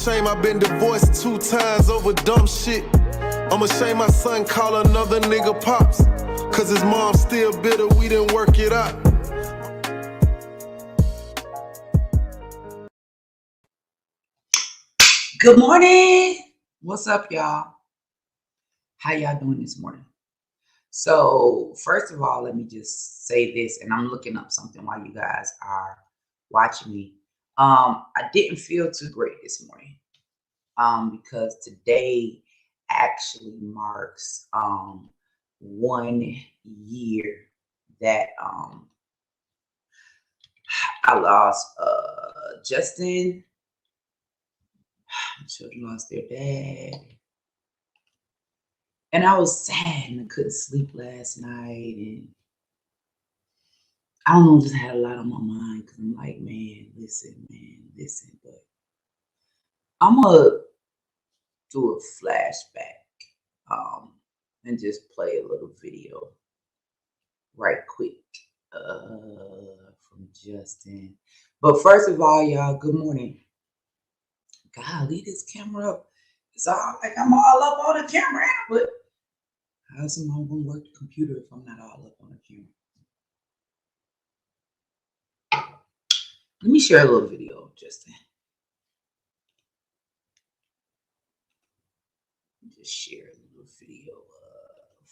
shame I've been divorced 2 times over dumb shit. I'm ashamed my son call another nigga pops. Cause his mom still bitter, we didn't work it out. Good morning. What's up, y'all? How y'all doing this morning? So, first of all, let me just say this, and I'm looking up something while you guys are watching me. I didn't feel too great this morning because today actually marks 1 year that I lost Justin. My children lost their dad. And I was sad and I couldn't sleep last night. And I don't know, just had a lot on my mind because I'm like, man, listen. But I'm going to do a flashback and just play a little video right quick from Justin. But first of all, y'all, good morning. God, leave this camera up. It's all like I'm all up on the camera, but how's am I gonna work the computer if I'm not all up on the camera? Let me share a little video, Justin. Just share a little video of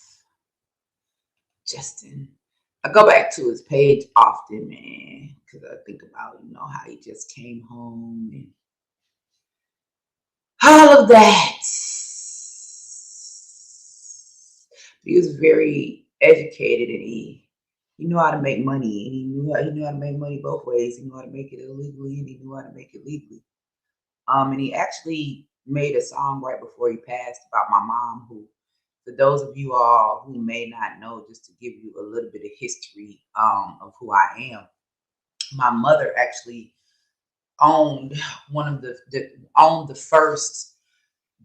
Justin. I go back to his page often, man, because I think about, how he just came home and all of that. He was very educated and he knew how to make money, and he knew how to make money both ways. He knew how to make it illegally and he knew how to make it legally. And he actually made a song right before he passed about my mom, who, for those of you all who may not know, just to give you a little bit of history of who I am, my mother actually owned the first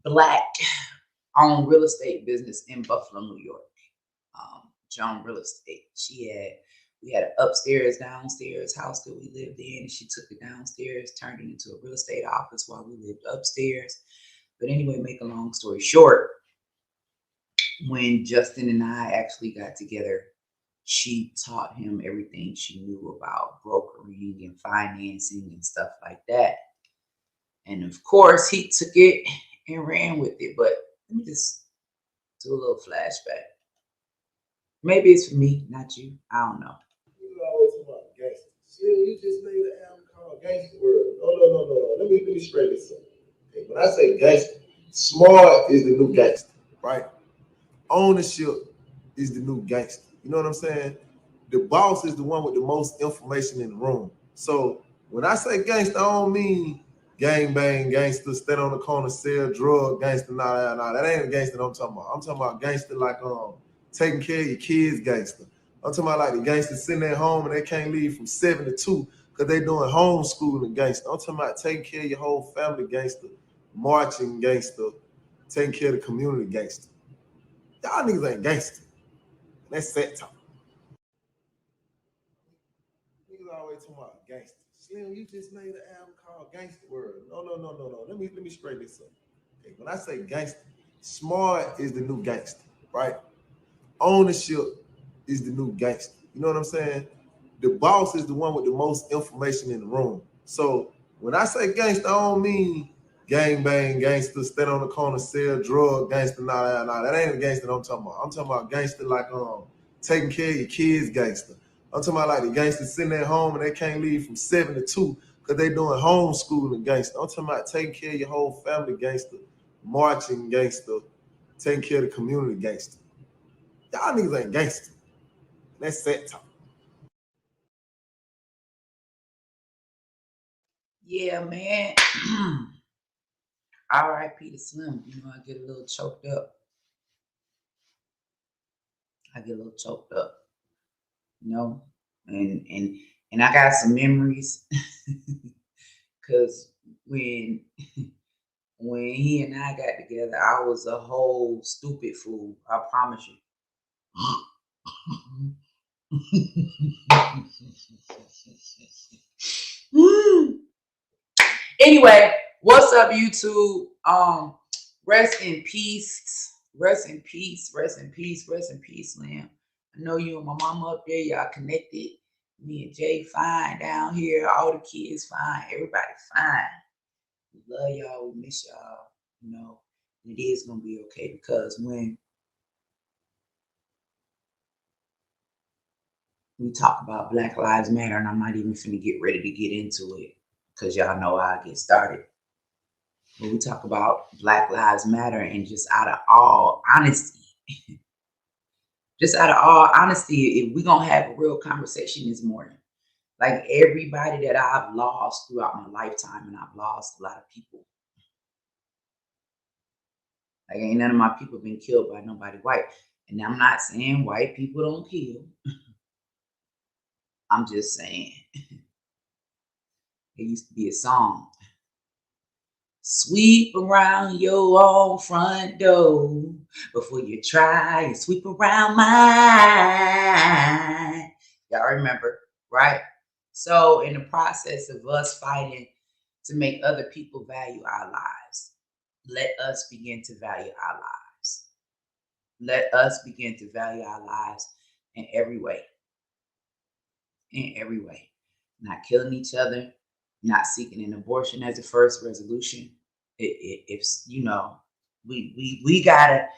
Black owned real estate business in Buffalo, New York. Joan Real Estate. We had an upstairs, downstairs house that we lived in, and she took it downstairs, turned it into a real estate office while we lived upstairs. But anyway, make a long story short, when Justin and I actually got together, she taught him everything she knew about brokering and financing and stuff like that. And of course, he took it and ran with it. But let me just do a little flashback. Maybe it's for me, not you. I don't know. You always talk about gangster. You just made an album called Gangster World. No. Let me straight this up. Okay, when I say gangster, smart is the new gangster, right? Ownership is the new gangster. You know what I'm saying? The boss is the one with the most information in the room. So when I say gangster, I don't mean gang bang gangster, stand on the corner, sell drug gangster. Nah, that ain't a gangster that I'm talking about. I'm talking about gangster like taking care of your kids gangster. I'm talking about like the gangsters sitting at home and they can't leave from 7 to 2 because they doing homeschooling gangster. I'm talking about taking care of your whole family gangster, marching gangster, taking care of the community gangster. Y'all niggas ain't gangster. That's set talk. Niggas always talking about gangster. Slim, you just made an album called Gangster World. No. Let me straight this up. Okay, when I say gangster, smart is the new gangster, right? Ownership is the new gangster. You know what I'm saying? The boss is the one with the most information in the room. So when I say gangster, I don't mean gang bang gangster, stand on the corner, sell drug gangster. Nah, that ain't a gangster that I'm talking about. I'm talking about gangster like taking care of your kids gangster. I'm talking about like the gangsters sitting at home and they can't leave from 7 to 2 because they doing homeschooling gangster. I'm talking about taking care of your whole family gangster, marching gangster, taking care of the community gangster. Y'all niggas ain't gangster. That's set talk. Yeah, man. R.I.P. to Slim. I get a little choked up. And I got some memories because when he and I got together, I was a whole stupid fool. I promise you. Anyway, What's up, YouTube? Rest in peace. Rest in peace. Rest in peace. Rest in peace, Lamb. I know you and my mama up there, y'all connected. Me and Jay fine down here. All the kids fine. Everybody fine. We love y'all. We miss y'all. You know, it is gonna be okay, because when we talk about Black Lives Matter, and I'm not even finna get ready to get into it, because y'all know how I get started. When we talk about Black Lives Matter, and just out of all honesty, if we're gonna have a real conversation this morning, like everybody that I've lost throughout my lifetime, and I've lost a lot of people. Like, ain't none of my people been killed by nobody white. And I'm not saying white people don't kill. I'm just saying, there used to be a song. Sweep around your own front door before you try and sweep around mine. Y'all remember, right? So in the process of us fighting to make other people value our lives, let us begin to value our lives. Let us begin to value our lives in every way. In every way. Not killing each other, not seeking an abortion as a first resolution. If you know, we gotta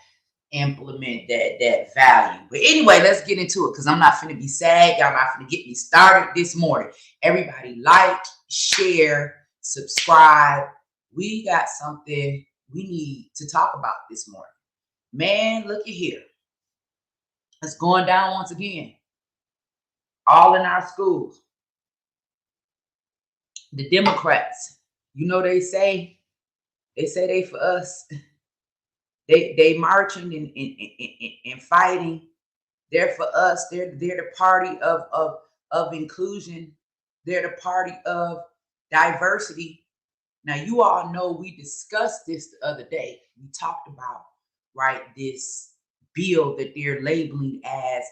implement that value. But anyway, let's get into it, because I'm not finna be sad. Y'all not finna get me started this morning. Everybody like, share, subscribe. We got something we need to talk about this morning. Man, look at here. It's going down once again. All in our schools. The Democrats, you know, they say they for us. They marching and fighting. They're for us. They're the party of inclusion. They're the party of diversity. Now, you all know we discussed this the other day. We talked about, right, this bill that they're labeling as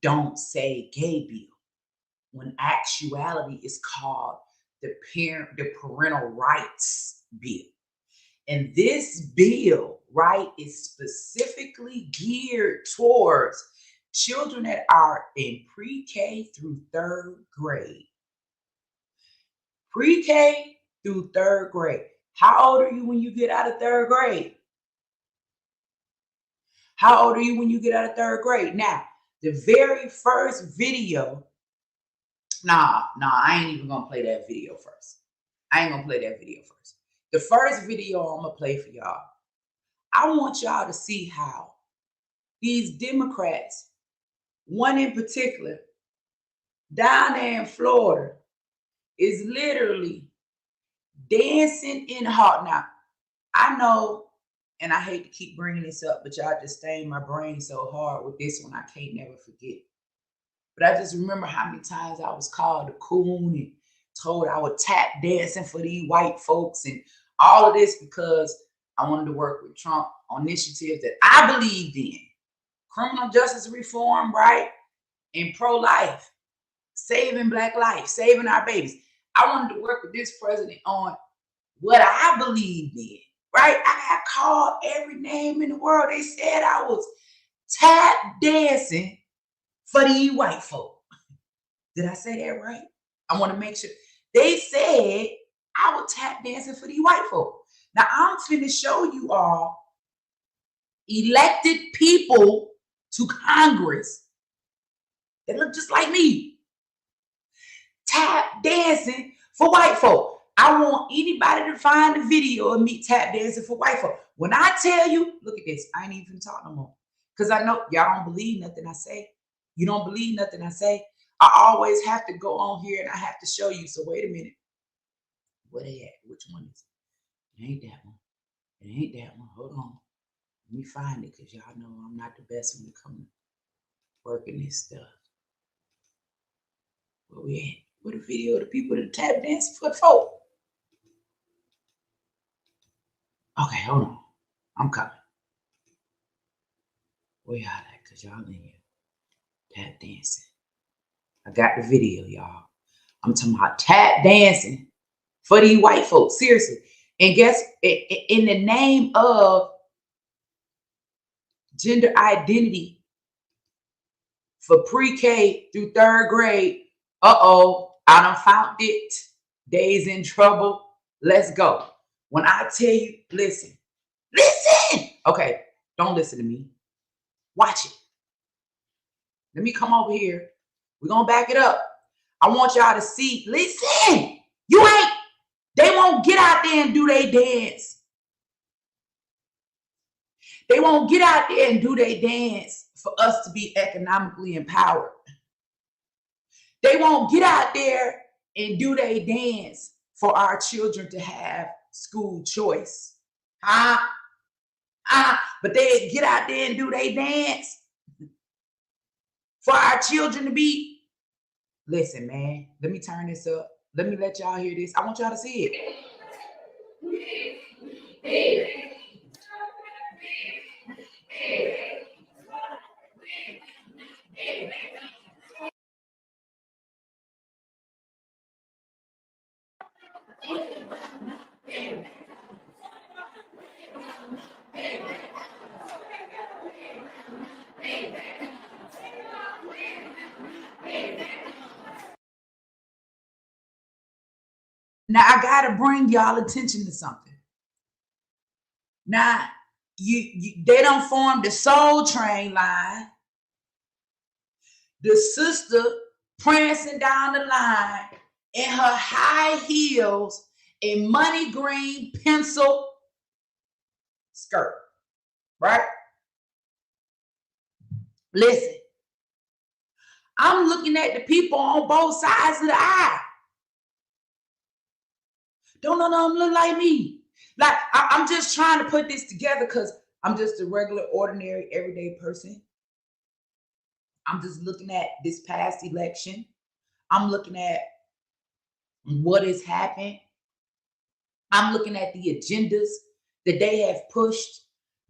"Don't Say Gay" bill, when actuality is called the parental rights bill. And this bill, right, is specifically geared towards children that are in pre-K through third grade. Pre-K through third grade. How old are you when you get out of third grade? How old are you when you get out of third grade? Now, the very first video, I ain't even gonna play that video first. The first video I'm gonna play for y'all, I want y'all to see how these Democrats, one in particular, down there in Florida, is literally dancing in hot. Now, I know, and I hate to keep bringing this up, but y'all just stain my brain so hard with this one, I can't never forget. But I just remember how many times I was called a coon and told I would tap dancing for these white folks and all of this, because I wanted to work with Trump on initiatives that I believed in. Criminal justice reform, right? And pro-life, saving Black life, saving our babies. I wanted to work with this president on what I believed in, right? I got called every name in the world. They said I was tap dancing for the white folk. Did I say that right? I want to make sure. They said I was tap dancing for the white folk. Now, I'm finna show you all elected people to Congress that look just like me, tap dancing for white folk. I want anybody to find a video of me tap dancing for white folk. When I tell you, look at this, I ain't even talk no more, because I know y'all don't believe nothing I say. You don't believe nothing I say. I always have to go on here and I have to show you. So wait a minute. Where they at? Which one is it? It ain't that one. It ain't that one. Hold on. Let me find it, because y'all know I'm not the best when it comes to working this stuff. Where we at? Where the video of the people that tap dancing for the folk? Okay, hold on. I'm coming. Where y'all at? Because y'all in here tap dancing. I got the video, y'all. I'm talking about tap dancing for these white folks. Seriously. And guess, in the name of gender identity for pre-K through third grade, I done found it. Days in trouble. Let's go. When I tell you, listen. Okay, don't listen to me. Watch it. Let me come over here. We're going to back it up. I want y'all to see. Listen. They won't get out there and do their dance. They won't get out there and do their dance for us to be economically empowered. They won't get out there and do their dance for our children to have school choice. But they get out there and do their dance for our children to be. Listen, man, let me turn this up. Let me let y'all hear this. I want y'all to see it. Now I gotta bring y'all attention to something. Now they don't form the Soul Train line. The sister prancing down the line in her high heels and money green pencil skirt, right? Listen, I'm looking at the people on both sides of the aisle. Don't none of them look like me. Like, I'm just trying to put this together because I'm just a regular, ordinary, everyday person. I'm just looking at this past election. I'm looking at what has happened. I'm looking at the agendas that they have pushed.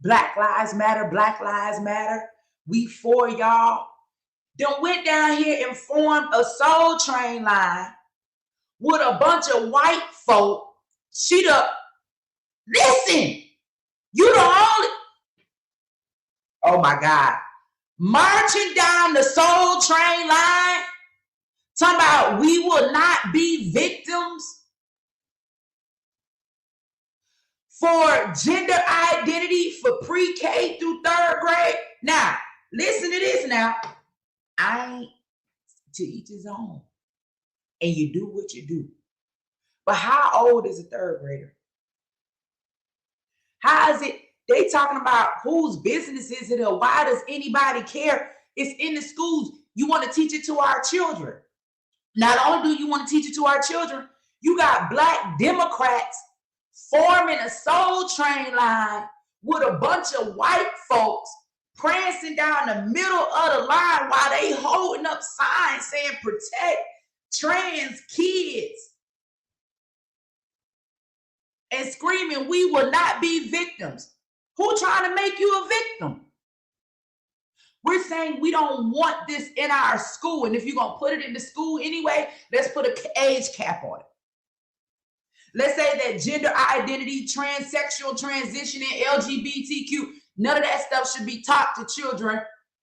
Black Lives Matter, Black Lives Matter. We for y'all. Then went down here and formed a Soul Train line with a bunch of white folk. Listen, you the only, oh my God, marching down the Soul Train line, talking about we will not be victims for gender identity for pre-K through third grade. Now, listen to this now. I ain't, to each his own. And you do what you do. But how old is a third grader? How is it? They talking about whose business is it or why does anybody care? It's in the schools. You want to teach it to our children. Not only do you want to teach it to our children, you got Black Democrats forming a Soul Train line with a bunch of white folks prancing down the middle of the line while they holding up signs saying protect trans kids and screaming we will not be victims. Who trying to make you a victim? We're saying we don't want this in our school. And if you're going to put it in the school anyway, let's put an age cap on it. Let's say that gender identity, transsexual, transitioning, LGBTQ, none of that stuff should be taught to children.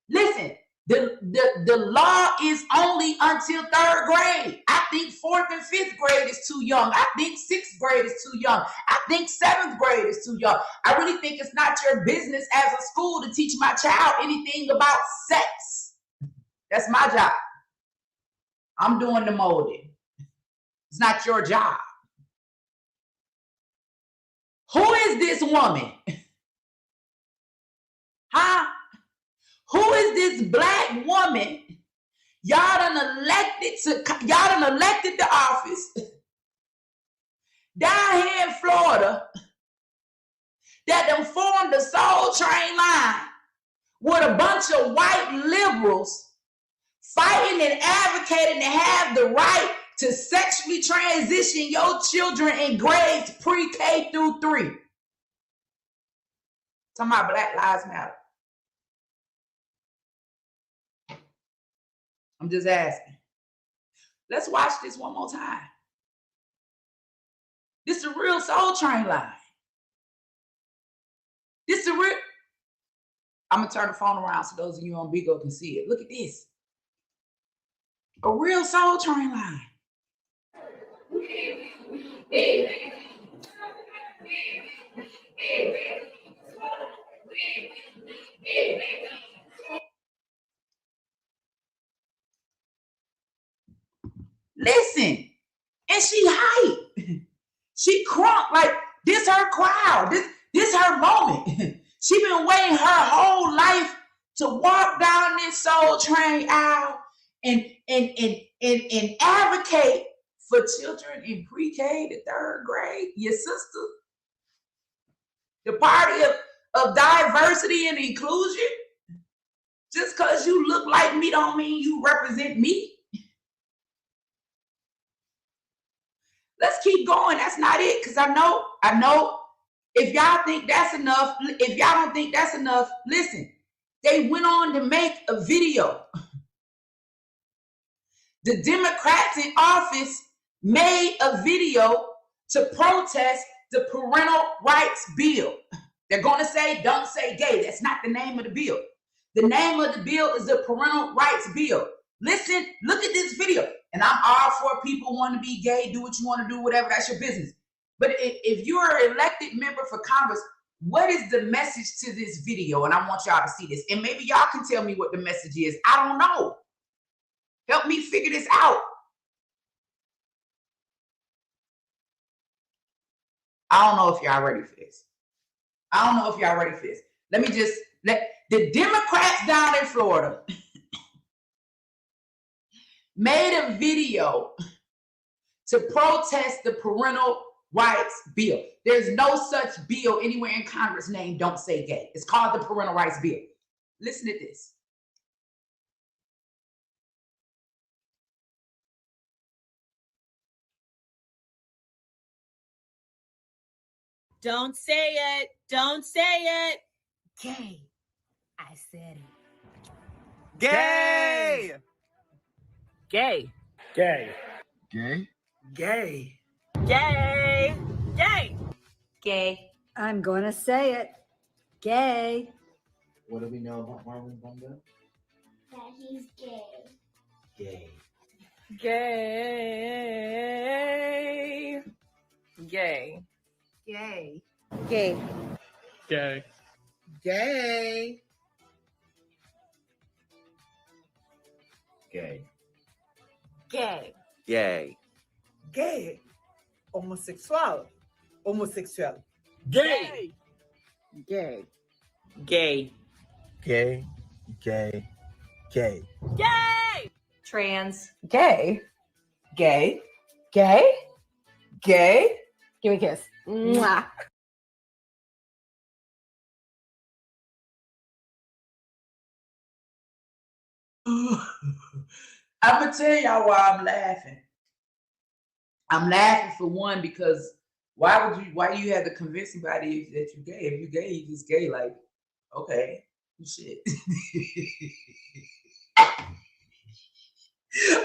Listen, the law is only until third grade. I think fourth and fifth grade is too young. I think sixth grade is too young. I think seventh grade is too young. I really think it's not your business as a school to teach my child anything about sex. That's my job. I'm doing the molding. It's not your job. Who is this woman? Huh? Who is this Black woman? Y'all done elected the office down here in Florida that done formed the Soul Train line with a bunch of white liberals fighting and advocating to have the right to sexually transition your children in grades pre-K through 3. Talking about Black Lives Matter. I'm just asking. Let's watch this one more time. This This is a real Soul Train line. This is a real. I'm gonna turn the phone around so those of you on Bigo can see it. Look at this. A real Soul Train line. Listen, and she hype. She crunk like this her crowd. This her moment. She been waiting her whole life to walk down this Soul Train aisle and advocate for children in pre-K to third grade. Your sister, the party of diversity and inclusion. Just because you look like me don't mean you represent me. Let's keep going. That's not it. Because I know if y'all think that's enough, if y'all don't think that's enough, listen, they went on to make a video. The Democrats in office made a video to protest the parental rights bill. They're going to say, don't say gay. That's not the name of the bill. The name of the bill is the parental rights bill. Listen, look at this video. And I'm all for people want to be gay, do what you want to do, whatever, that's your business. But if you're an elected member for Congress, what is the message to this video? And I want y'all to see this. And maybe y'all can tell me what the message is. I don't know. Help me figure this out. I don't know if y'all ready for this. Let the Democrats down in Florida made a video to protest the parental rights bill. There's no such bill anywhere in Congress named Don't Say Gay. It's called the parental rights bill. Listen to this. Don't say it. Don't say it. Gay. I said it. Gay! Gay. Gay. Gay? Gay. Gay. Gay. Gay. I'm going to say it. Gay. What do we know about Marlon Brando? That he's gay. Gay. Gay. Gay. Gay. Gay. Gay. Gay. Gay. Gay. Gay. Gay. Homossexual. Homossexual. Gay. Gay. Gay. Gay. Gay. Gay. Gay. Trans. Gay. Gay. Gay. Gay. Give me a kiss. Mwah. I'm gonna tell y'all why I'm laughing. I'm laughing for one because why do you have to convince somebody that you're gay? If you're gay, you're just gay. Like, okay, shit.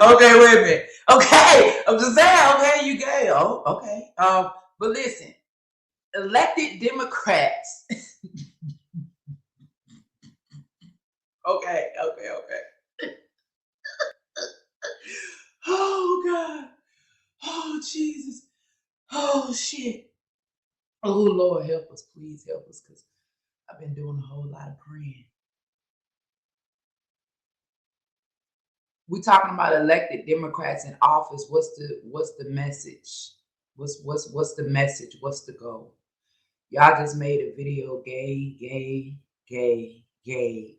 Okay, wait a minute. Okay, I'm just saying. Okay, you gay. Oh, okay. But listen, elected Democrats. Okay. Oh God. Oh Jesus. Oh shit. Oh Lord, help us, please help us, because I've been doing a whole lot of praying. We talking about elected Democrats in office. What's the message? What's the message? What's the goal? Y'all just made a video, gay, gay, gay, gay,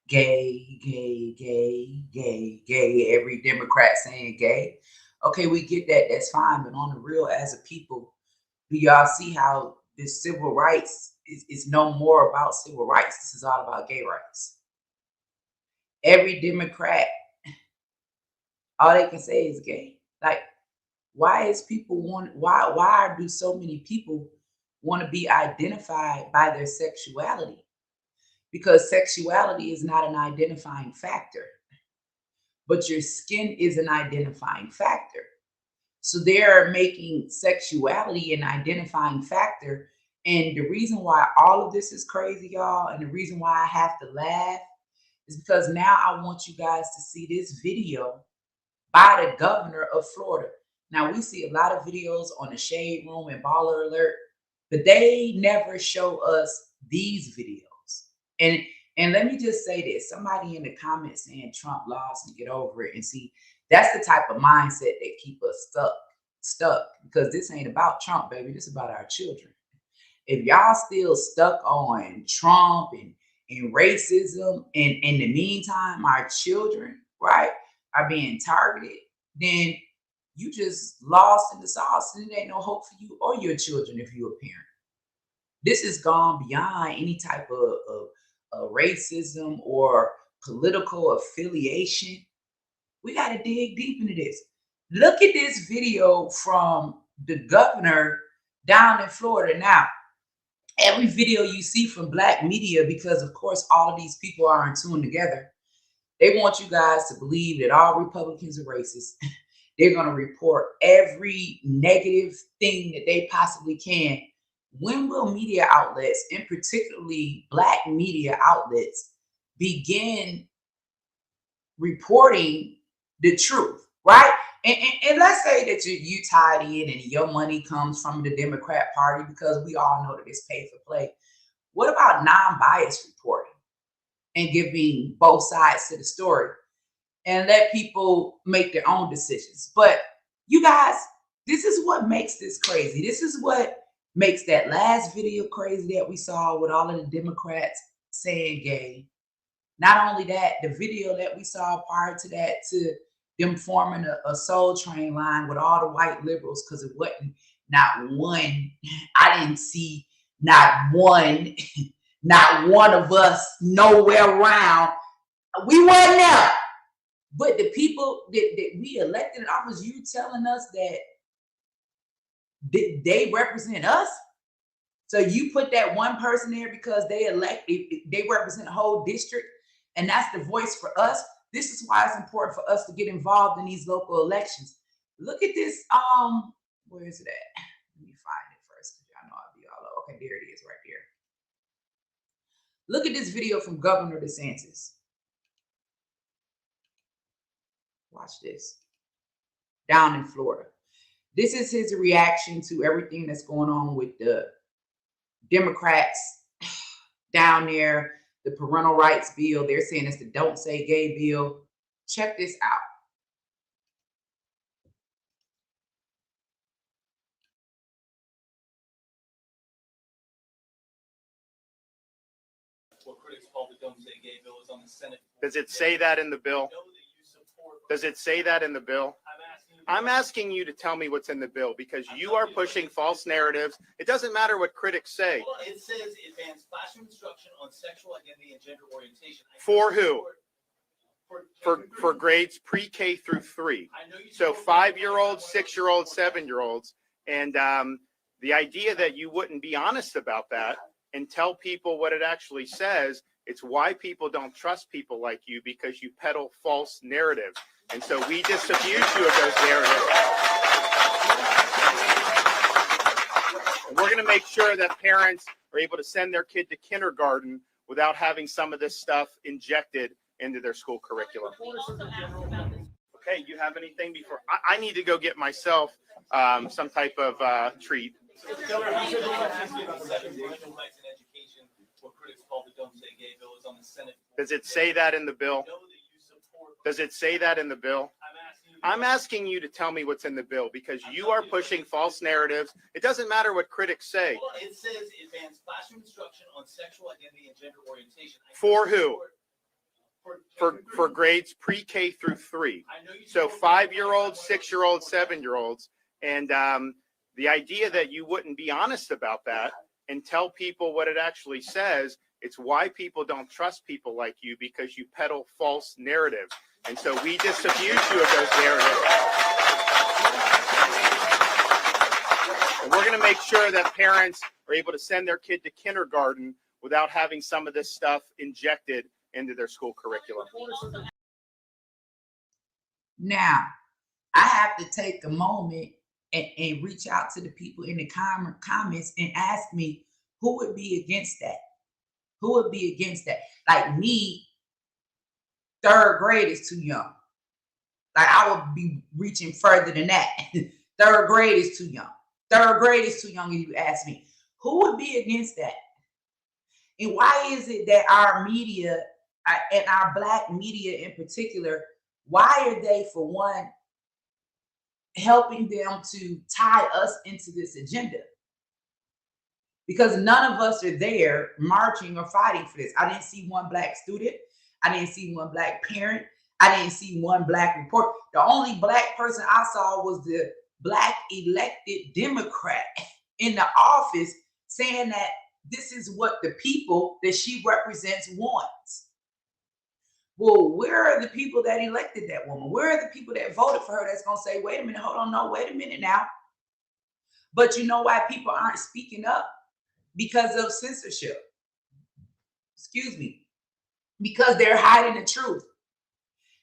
gay, gay, gay, gay, gay. Every Democrat saying gay. Okay, we get that. That's fine. But on the real, as a people, do y'all see how this civil rights is no more about civil rights? This is all about gay rights. Every Democrat, all they can say is gay. Like, why do so many people want to be identified by their sexuality? Because sexuality is not an identifying factor, but your skin is an identifying factor. So they're making sexuality an identifying factor. And the reason why all of this is crazy, y'all, and the reason why I have to laugh is because now I want you guys to see this video by the governor of Florida. Now, we see a lot of videos on the Shade Room and Baller Alert, but they never show us these videos. And let me just say this. Somebody in the comments saying Trump lost and get over it. And see, that's the type of mindset that keep us stuck, because this ain't about Trump, baby. This is about our children. If y'all still stuck on Trump and racism, and in the meantime, our children, right, are being targeted, then you just lost in the sauce, and it ain't no hope for you or your children if you're a parent. This has gone beyond any type of racism or political affiliation. We got to dig deep into this. Look at this video from the governor down in Florida. Now, every video you see from Black media, because of course all of these people are in tune together, they want you guys to believe that all Republicans are racist. They're going to report every negative thing that they possibly can. When will media outlets, and particularly Black media outlets, begin reporting the truth, right? And let's say that you tied in and your money comes from the Democrat Party, because we all know that it's pay for play. What about non-biased reporting and giving both sides to the story and let people make their own decisions? But you guys, this is what makes this crazy. This is what makes that last video crazy that we saw with all of the Democrats saying gay. Not only that, the video that we saw prior to that, to them forming a Soul Train line with all the white liberals, because it wasn't not one. I didn't see not one, not one of us nowhere around. We weren't there. But the people that we elected in office, you telling us that they represent us? So you put that one person there because they represent a whole district, and that's the voice for us. This is why it's important for us to get involved in these local elections. Look at this. Where is it at? Let me find it first. I know I'll be all over. Okay, there it is right there. Look at this video from Governor DeSantis. Watch this. Down in Florida. This is his reaction to everything that's going on with the Democrats down there, the parental rights bill. They're saying it's the Don't Say Gay bill. Check this out. What critics call the Don't Say Gay bill is on the Senate. Does it say that in the bill? Does it say that in the bill? I'm asking you to tell me what's in the bill, because you are pushing false narratives. It doesn't matter what critics say. Well, it says it bans classroom instruction on sexual identity and gender orientation. For who? For grades pre-K through 3. So 5-year-olds, 6-year-olds, 7-year-olds. And the idea that you wouldn't be honest about that and tell people what it actually says, it's why people don't trust people like you, because you peddle false narratives. And so we disabuse you of those narratives. And we're going to make sure that parents are able to send their kid to kindergarten without having some of this stuff injected into their school curriculum. Okay, you have anything before? I need to go get myself some type of treat. Does it say that in the bill? Does it say that in the bill? I'm asking you to tell me what's in the bill, because you are pushing false narratives. It doesn't matter what critics say. Well, it says it bans classroom instruction on sexual identity and gender orientation. For who? For grades pre-K through 3. So 5-year-olds, 6-year-olds, 7-year-olds. And the idea that you wouldn't be honest about that and tell people what it actually says, it's why people don't trust people like you, because you peddle false narratives. And so we disabuse you of those narratives. And we're going to make sure that parents are able to send their kid to kindergarten without having some of this stuff injected into their school curriculum. Now, I have to take a moment and reach out to the people in the comments and ask me who would be against that. Who would be against that? Like me, 3rd grade is too young. Like I would be reaching further than that. 3rd grade is too young. 3rd grade is too young if you ask me. Who would be against that? And why is it that our media and our Black media in particular, why are they, for one, helping them to tie us into this agenda? Because none of us are there marching or fighting for this. I didn't see one Black student. I didn't see one Black parent. I didn't see one Black reporter. The only Black person I saw was the Black elected Democrat in the office saying that this is what the people that she represents wants. Well, where are the people that elected that woman? Where are the people that voted for her that's going to say, wait a minute, hold on, no, wait a minute now. But you know why people aren't speaking up? Because of censorship. Excuse me. Because they're hiding the truth.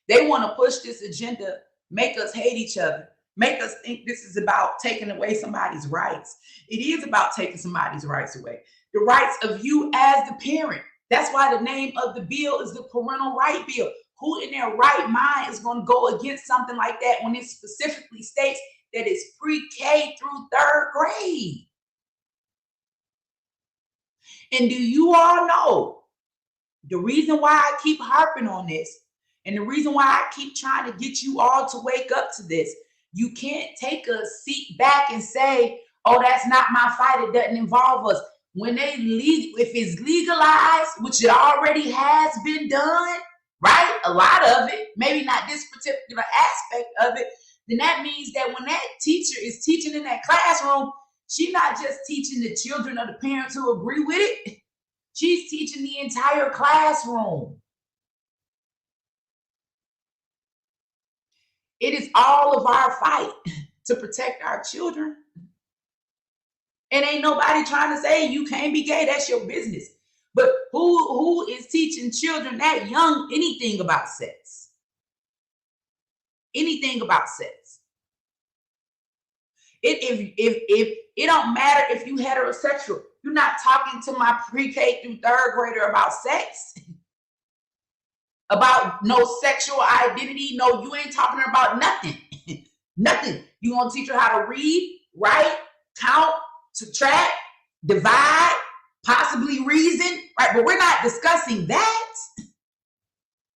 They want to push this agenda, make us hate each other, make us think this is about taking away somebody's rights. It is about taking somebody's rights away. The rights of you as the parent. That's why the name of the bill is the parental right bill. Who in their right mind is going to go against something like that when it specifically states that it's pre-K through 3rd grade? And do you all know the reason why I keep harping on this and the reason why I keep trying to get you all to wake up to this? You can't take a seat back and say, oh, that's not my fight. It doesn't involve us. When if it's legalized, which it already has been done, right? A lot of it, maybe not this particular aspect of it, then that means that when that teacher is teaching in that classroom, she's not just teaching the children or the parents who agree with it. She's teaching the entire classroom. It is all of our fight to protect our children. And ain't nobody trying to say you can't be gay. That's your business. But who is teaching children that young anything about sex? Anything about sex? If it don't matter if you heterosexual. You're not talking to my pre-K through 3rd grader about sex. About no sexual identity. No, you ain't talking about nothing. Nothing. You gonna teach her how to read, write, count, subtract, divide, possibly reason, right? But we're not discussing that.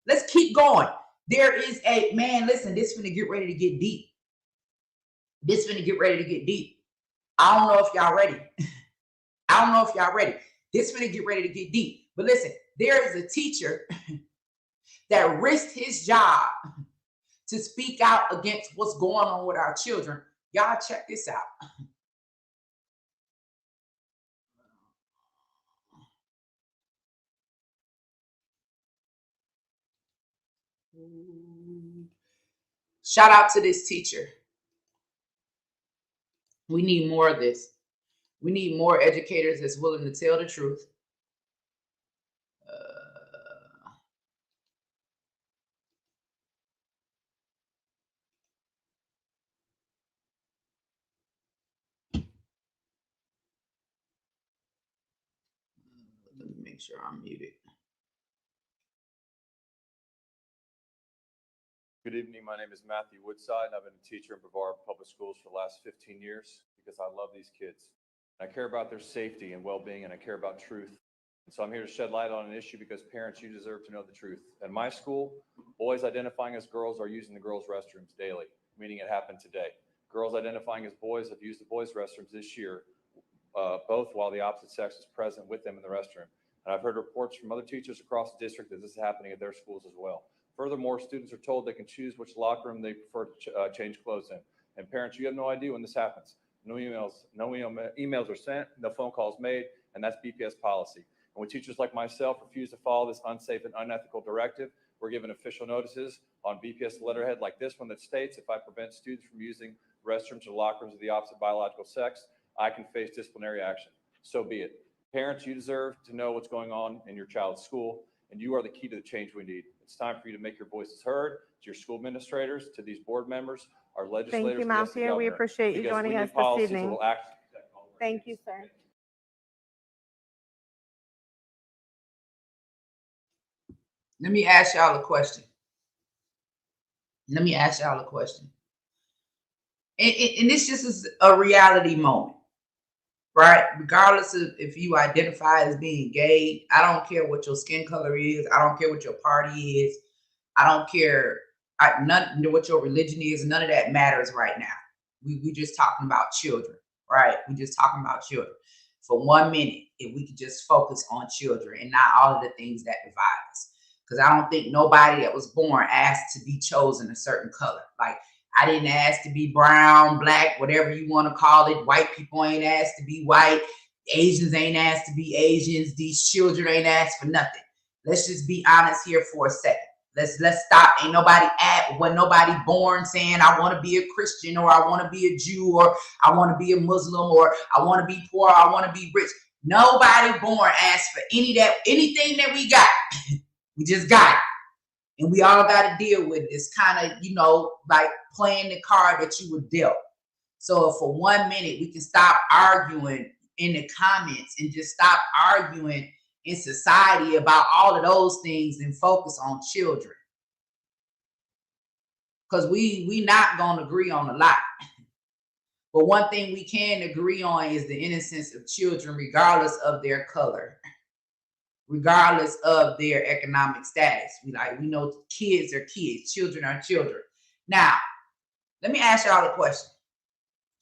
Let's keep going. There is a, man, listen, this finna get ready to get deep. This finna get ready to get deep. I don't know if y'all ready. I don't know if y'all ready. This finna get ready to get deep. But listen, there is a teacher that risked his job to speak out against what's going on with our children. Y'all check this out. Shout out to this teacher. We need more of this. We need more educators that's willing to tell the truth. Let me make sure I'm muted. Good evening. My name is Matthew Woodside, and I've been a teacher in Brevard Public Schools for the last 15 years because I love these kids. I care about their safety and well-being, and I care about truth. And so I'm here to shed light on an issue because parents, you deserve to know the truth. At my school, boys identifying as girls are using the girls' restrooms daily, meaning it happened today. Girls identifying as boys have used the boys' restrooms this year, both while the opposite sex is present with them in the restroom. And I've heard reports from other teachers across the district that this is happening at their schools as well. Furthermore, students are told they can choose which locker room they prefer to change clothes in. And parents, you have no idea when this happens. No emails are sent, no phone calls made, and that's BPS policy. And when teachers like myself refuse to follow this unsafe and unethical directive, we're given official notices on BPS letterhead like this one that states, if I prevent students from using restrooms or locker rooms of the opposite biological sex, I can face disciplinary action. So be it. Parents, you deserve to know what's going on in your child's school, and you are the key to the change we need. It's time for you to make your voices heard to your school administrators, to these board members, our legislators. Thank you, yes, the Matthew. We governor, appreciate you because joining we need us this policies that evening. will act to protect all of our Thank kids. you, sir. Let me ask y'all a question. Let me ask y'all a question. And this just is a reality moment, right? Regardless of if you identify as being gay, I don't care what your skin color is. I don't care what your party is. I don't care none what your religion is. None of that matters right now. We just talking about children, right? We just talking about children. For 1 minute, if we could just focus on children and not all of the things that divide us. Because I don't think nobody that was born asked to be chosen a certain color. Like, I didn't ask to be brown, black, whatever you want to call it. White people ain't asked to be white. Asians ain't asked to be Asians. These children ain't asked for nothing. Let's just be honest here for a second. Let's stop. Ain't nobody born saying I want to be a Christian, or I want to be a Jew, or I want to be a Muslim, or I want to be poor, or I want to be rich. Nobody born asked for anything that we got. We just got it. And we all got to deal with this kind of, like playing the card that you were dealt. So for 1 minute, we can stop arguing in the comments and just stop arguing in society about all of those things and focus on children. Because we not going to agree on a lot. But one thing we can agree on is the innocence of children, regardless of their color, regardless of their economic status. We know kids are kids, children are children. Now, let me ask y'all a question.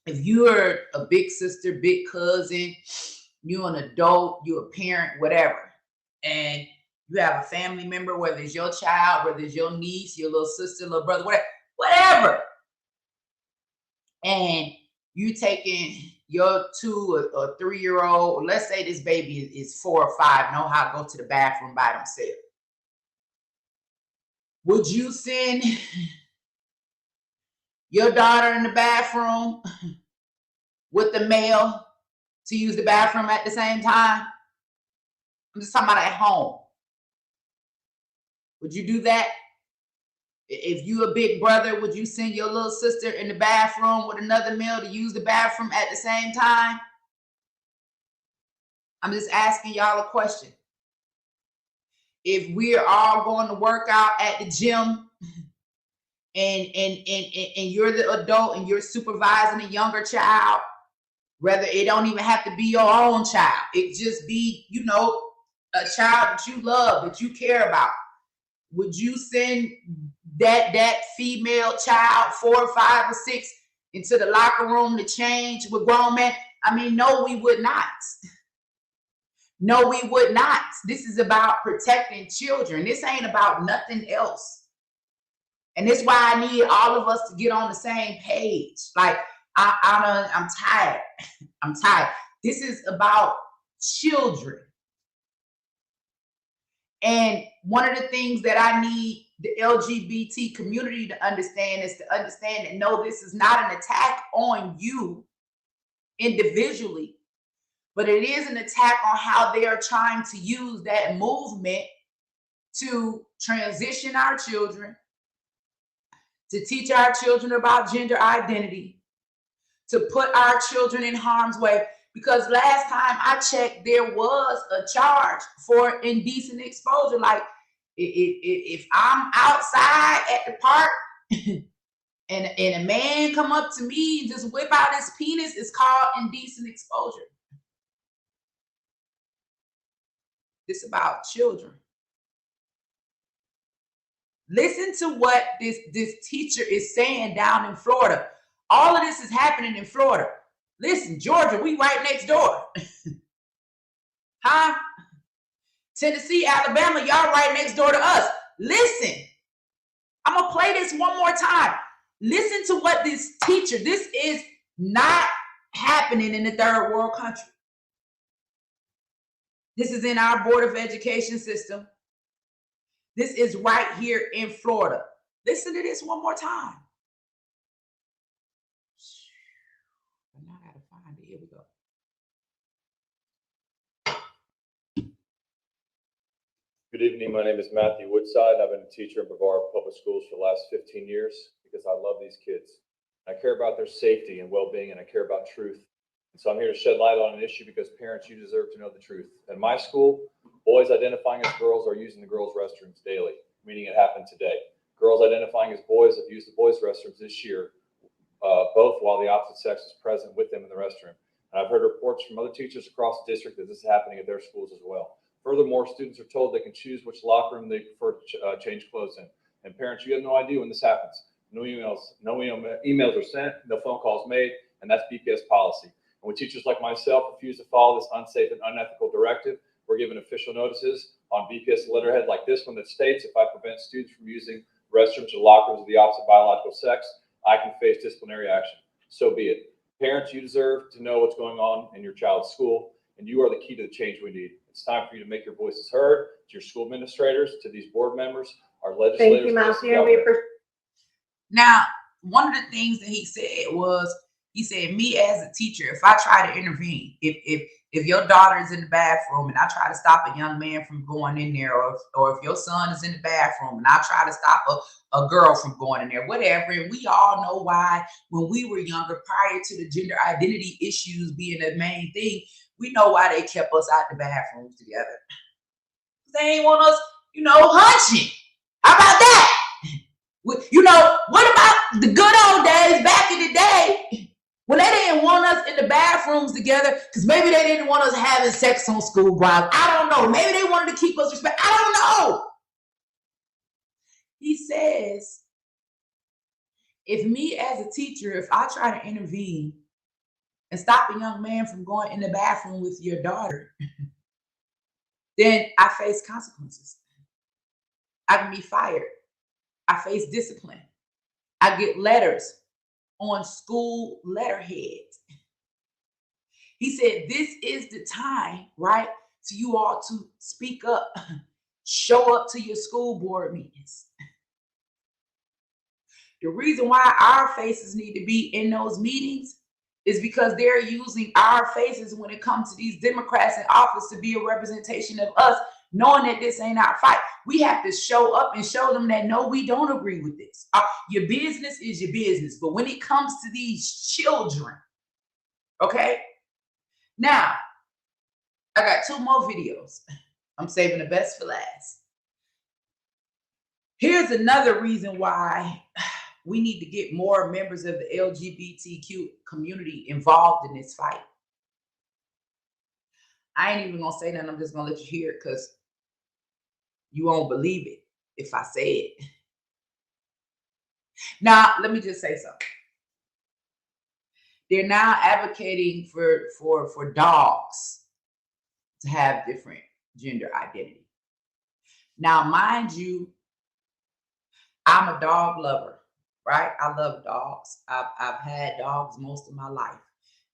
If you're a big sister, big cousin, you're an adult, you're a parent, whatever, and you have a family member, whether it's your child, whether it's your niece, your little sister, little brother, whatever, and you taking your 2 or 3-year-old, let's say this baby is 4 or 5, know how to go to the bathroom by themselves. Would you send your daughter in the bathroom with the male to use the bathroom at the same time? I'm just talking about at home. Would you do that? If you a big brother, would you send your little sister in the bathroom with another male to use the bathroom at the same time? I'm just asking y'all a question. If we're all going to work out at the gym and you're the adult and you're supervising a younger child, whether it don't even have to be your own child, it just be, a child that you love, that you care about. Would you send that female child, 4 or 5 or 6, into the locker room to change with grown men? I mean, no, we would not. No, we would not. This is about protecting children. This ain't about nothing else. And this is why I need all of us to get on the same page. Like, I'm tired. I'm tired. This is about children. And one of the things that I need the LGBT community to understand is to understand that, no, this is not an attack on you individually, but it is an attack on how they are trying to use that movement to transition our children, to teach our children about gender identity, to put our children in harm's way. Because last time I checked, there was a charge for indecent exposure. Like, if I'm outside at the park and a man come up to me and just whip out his penis, it's called indecent exposure. This is about children. Listen to what this teacher is saying down in Florida. All of this is happening in Florida. Listen, Georgia, we right next door. Huh? Tennessee, Alabama, y'all right next door to us. Listen, I'm going to play this one more time. Listen to what this teacher, this is not happening in the third world country. This is in our Board of Education system. This is right here in Florida. Listen to this one more time. Now I got to find it. Here we go. Good evening. My name is Matthew Woodside. I've been a teacher in Brevard Public Schools for the last 15 years because I love these kids. I care about their safety and well-being, and I care about truth. And so I'm here to shed light on an issue because parents, you deserve to know the truth. At my school, boys identifying as girls are using the girls' restrooms daily, meaning it happened today. Girls identifying as boys have used the boys' restrooms this year, both while the opposite sex is present with them in the restroom. And I've heard reports from other teachers across the district that this is happening at their schools as well. Furthermore, students are told they can choose which locker room they prefer to change clothes in. And parents, you have no idea when this happens. No emails are sent, no phone calls made, and that's BPS policy. And when teachers like myself refuse to follow this unsafe and unethical directive, we're given official notices on BPS letterhead like this one that states, if I prevent students from using restrooms or lockers of the opposite biological sex, I can face disciplinary action. So be it. Parents, you deserve to know what's going on in your child's school, and you are the key to the change we need. It's time for you to make your voices heard to your school administrators, to these board members, our legislators. Thank you, Matthew. Now, one of the things that he said was, he said, me as a teacher, if I try to intervene, if your daughter is in the bathroom and I try to stop a young man from going in there, or if your son is in the bathroom and I try to stop a girl from going in there, whatever. And we all know why, when we were younger, prior to the gender identity issues being the main thing, we know why they kept us out the bathrooms together. They ain't want us, hunching. How about that? What about the good old days back in the day when they didn't want us in the bathrooms together because maybe they didn't want us having sex on school grounds? I don't know. Maybe they wanted to keep us respect. I don't know. He says, if me as a teacher, if I try to intervene and stop a young man from going in the bathroom with your daughter, then I face consequences. I can be fired. I face discipline. I get letters on school letterheads. He said, this is the time, right, for you all to speak up, show up to your school board meetings. The reason why our faces need to be in those meetings is because they're using our faces when it comes to these Democrats in office to be a representation of us, knowing that this ain't our fight. We have to show up and show them that, no, we don't agree with this. Your business is your business. But when it comes to these children, okay? Now, I got 2 more videos. I'm saving the best for last. Here's another reason why we need to get more members of the LGBTQ community involved in this fight. I ain't even gonna say nothing. I'm just gonna let you hear it because you won't believe it if I say it. Now, let me just say something. They're now advocating for dogs to have different gender identity. Now, mind you, I'm a dog lover, right? I love dogs. I've had dogs most of my life.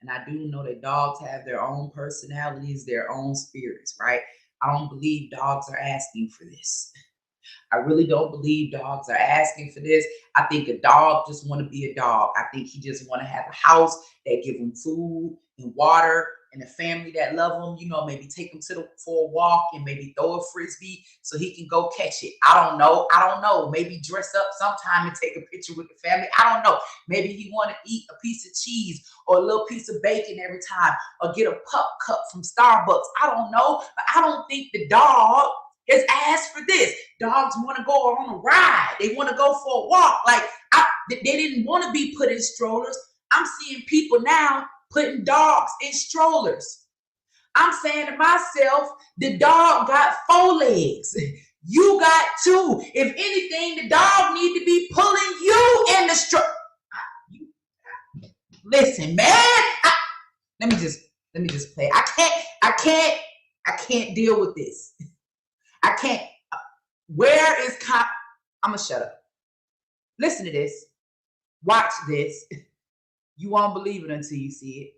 And I do know that dogs have their own personalities, their own spirits, right? I don't believe dogs are asking for this. I really don't believe dogs are asking for this. I think a dog just want to be a dog. I think he just want to have a house that give him food and water and a family that love him. Maybe take him for a walk and maybe throw a frisbee so he can go catch it. I don't know. Maybe dress up sometime and take a picture with the family. I don't know. Maybe he want to eat a piece of cheese or a little piece of bacon every time or get a pup cup from Starbucks. I don't know. But I don't think the dog has asked for this. Dogs want to go on a ride. They want to go for a walk. They didn't want to be put in strollers. I'm seeing people now putting dogs in strollers. I'm saying to myself, the dog got 4 legs. You got 2. If anything, the dog need to be pulling you in the stroller. Listen, man. Let me just play. I can't deal with this. I can't. Where is I'm gonna shut up. Listen to this. Watch this. You won't believe it until you see it.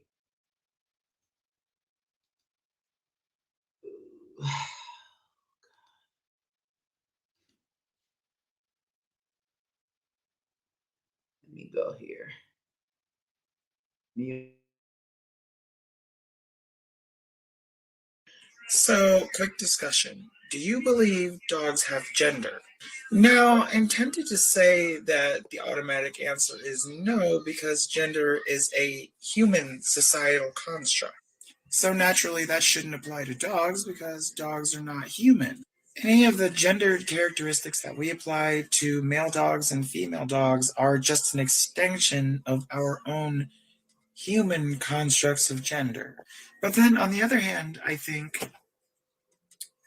Let me go here. So, quick discussion. Do you believe dogs have gender? Now, I'm tempted to say that the automatic answer is no, because gender is a human societal construct. So naturally, that shouldn't apply to dogs because dogs are not human. Any of the gendered characteristics that we apply to male dogs and female dogs are just an extension of our own human constructs of gender. But then, on the other hand, I think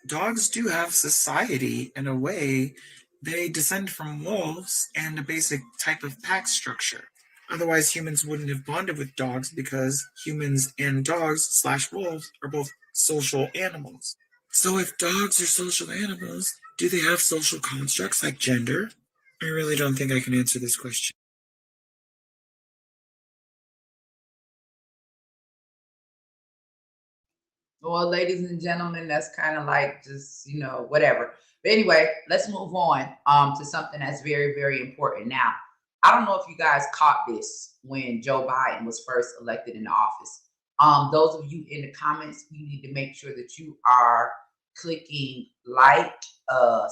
dogs do have society in a way. They descend from wolves and a basic type of pack structure. Otherwise, humans wouldn't have bonded with dogs because humans and dogs/wolves are both social animals. So if dogs are social animals, do they have social constructs like gender? I really don't think I can answer this question. Well, ladies and gentlemen, that's kind of like just, whatever. But anyway, let's move on to something that's very, very important. Now, I don't know if you guys caught this when Joe Biden was first elected into office. Those of you in the comments, you need to make sure that you are clicking like,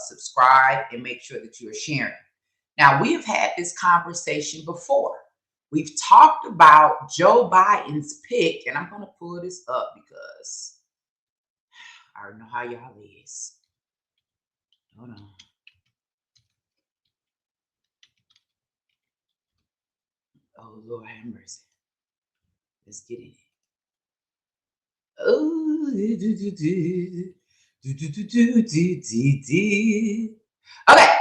subscribe, and make sure that you are sharing. Now, we have had this conversation before. We've talked about Joe Biden's pick, and I'm going to pull this up because I don't know how y'all is. Hold on. Oh, Lord have mercy. Let's get in it. Oh, okay.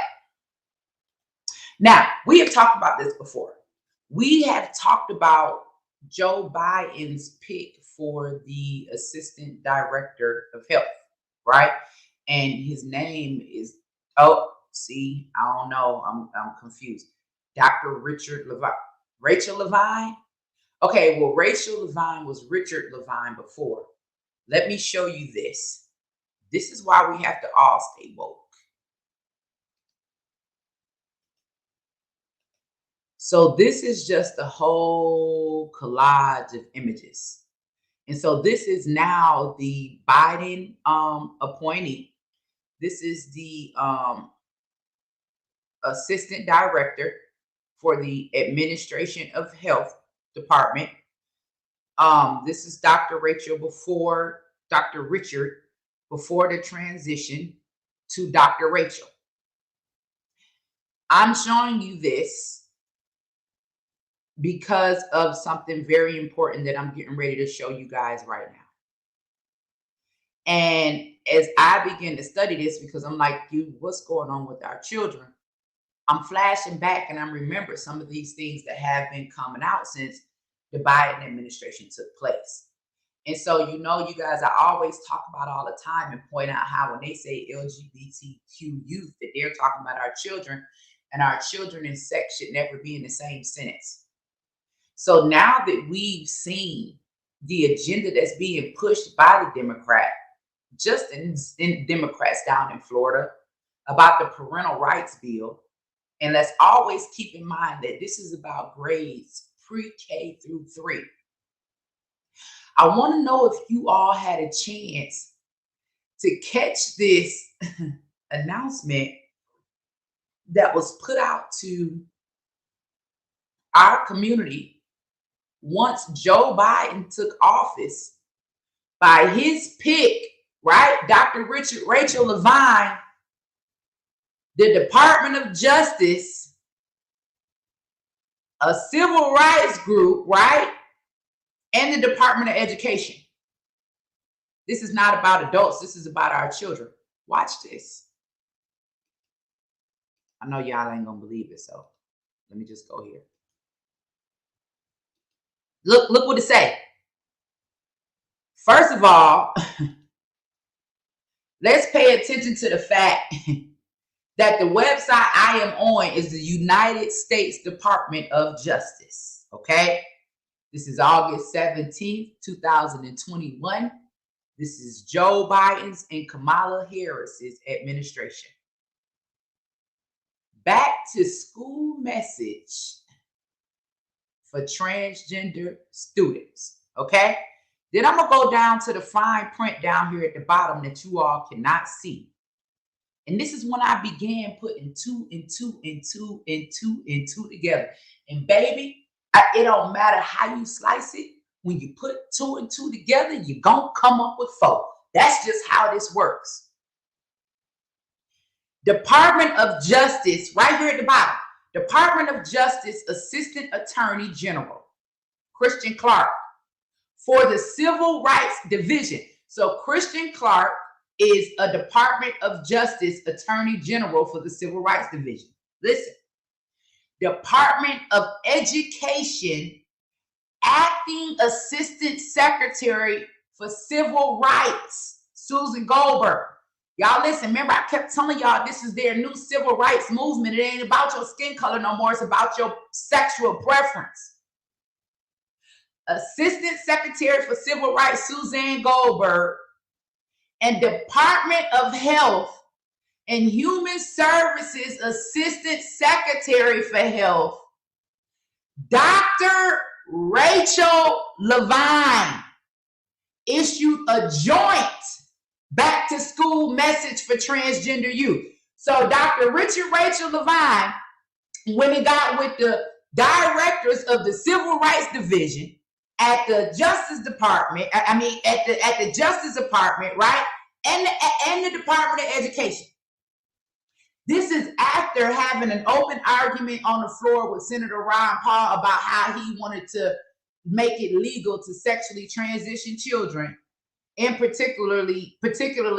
Now, we have talked about this before. We have talked about Joe Biden's pick for the assistant director of health, right? And his name is, I don't know. I'm confused. Dr. Rachel Levine. Okay, well, Rachel Levine was Richard Levine before. Let me show you this. This is why we have to all stay woke. So this is just a whole collage of images. And so this is now the Biden appointee. This is the assistant director for the Administration of Health Department. This is Dr. Richard before the transition to Dr. Rachel. I'm showing you this because of something very important that I'm getting ready to show you guys right now. And as I begin to study this, because I'm like, dude, what's going on with our children? I'm flashing back and I'm remembering some of these things that have been coming out since the Biden administration took place. And so, you guys, I always talk about all the time and point out how when they say LGBTQ youth, that they're talking about our children, and our children and sex should never be in the same sentence. So now that we've seen the agenda that's being pushed by the Democrat, just in Democrats down in Florida, about the parental rights bill, and let's always keep in mind that this is about grades pre-K through 3. I want to know if you all had a chance to catch this announcement that was put out to our community once Joe Biden took office by his pick, right? Dr. Rachel Levine, the Department of Justice, a civil rights group, right? And the Department of Education. This is not about adults. This is about our children. Watch this. I know y'all ain't gonna believe it, so let me just go here. Look what it say. First of all, let's pay attention to the fact that the website I am on is the United States Department of Justice. Okay. This is August 17th, 2021. This is Joe Biden's and Kamala Harris's administration. Back to school message for transgender students. Okay. Then I'm going to go down to the fine print down here at the bottom that you all cannot see. And this is when I began putting two and two together. And baby, it don't matter how you slice it. When you put 2 and 2 together, you're going to come up with 4. That's just how this works. Department of Justice, right here at the bottom. Department of Justice Assistant Attorney General, Christian Clark, for the Civil Rights Division. So Christian Clark is a Department of Justice Attorney General for the Civil Rights Division. Listen, Department of Education, Acting Assistant Secretary for Civil Rights, Susan Goldberg. Y'all listen, remember I kept telling y'all this is their new civil rights movement. It ain't about your skin color no more. It's about your sexual preference. Assistant Secretary for Civil Rights, Suzanne Goldberg, and Department of Health and Human Services Assistant Secretary for Health, Dr. Rachel Levine, issued a joint back to school message for transgender youth. So Dr. Rachel Levine, when it got with the directors of the Civil Rights Division at the Justice Department, at the Justice Department, right? And the Department of Education. This is after having an open argument on the floor with Senator Ron Paul about how he wanted to make it legal to sexually transition children, and particularly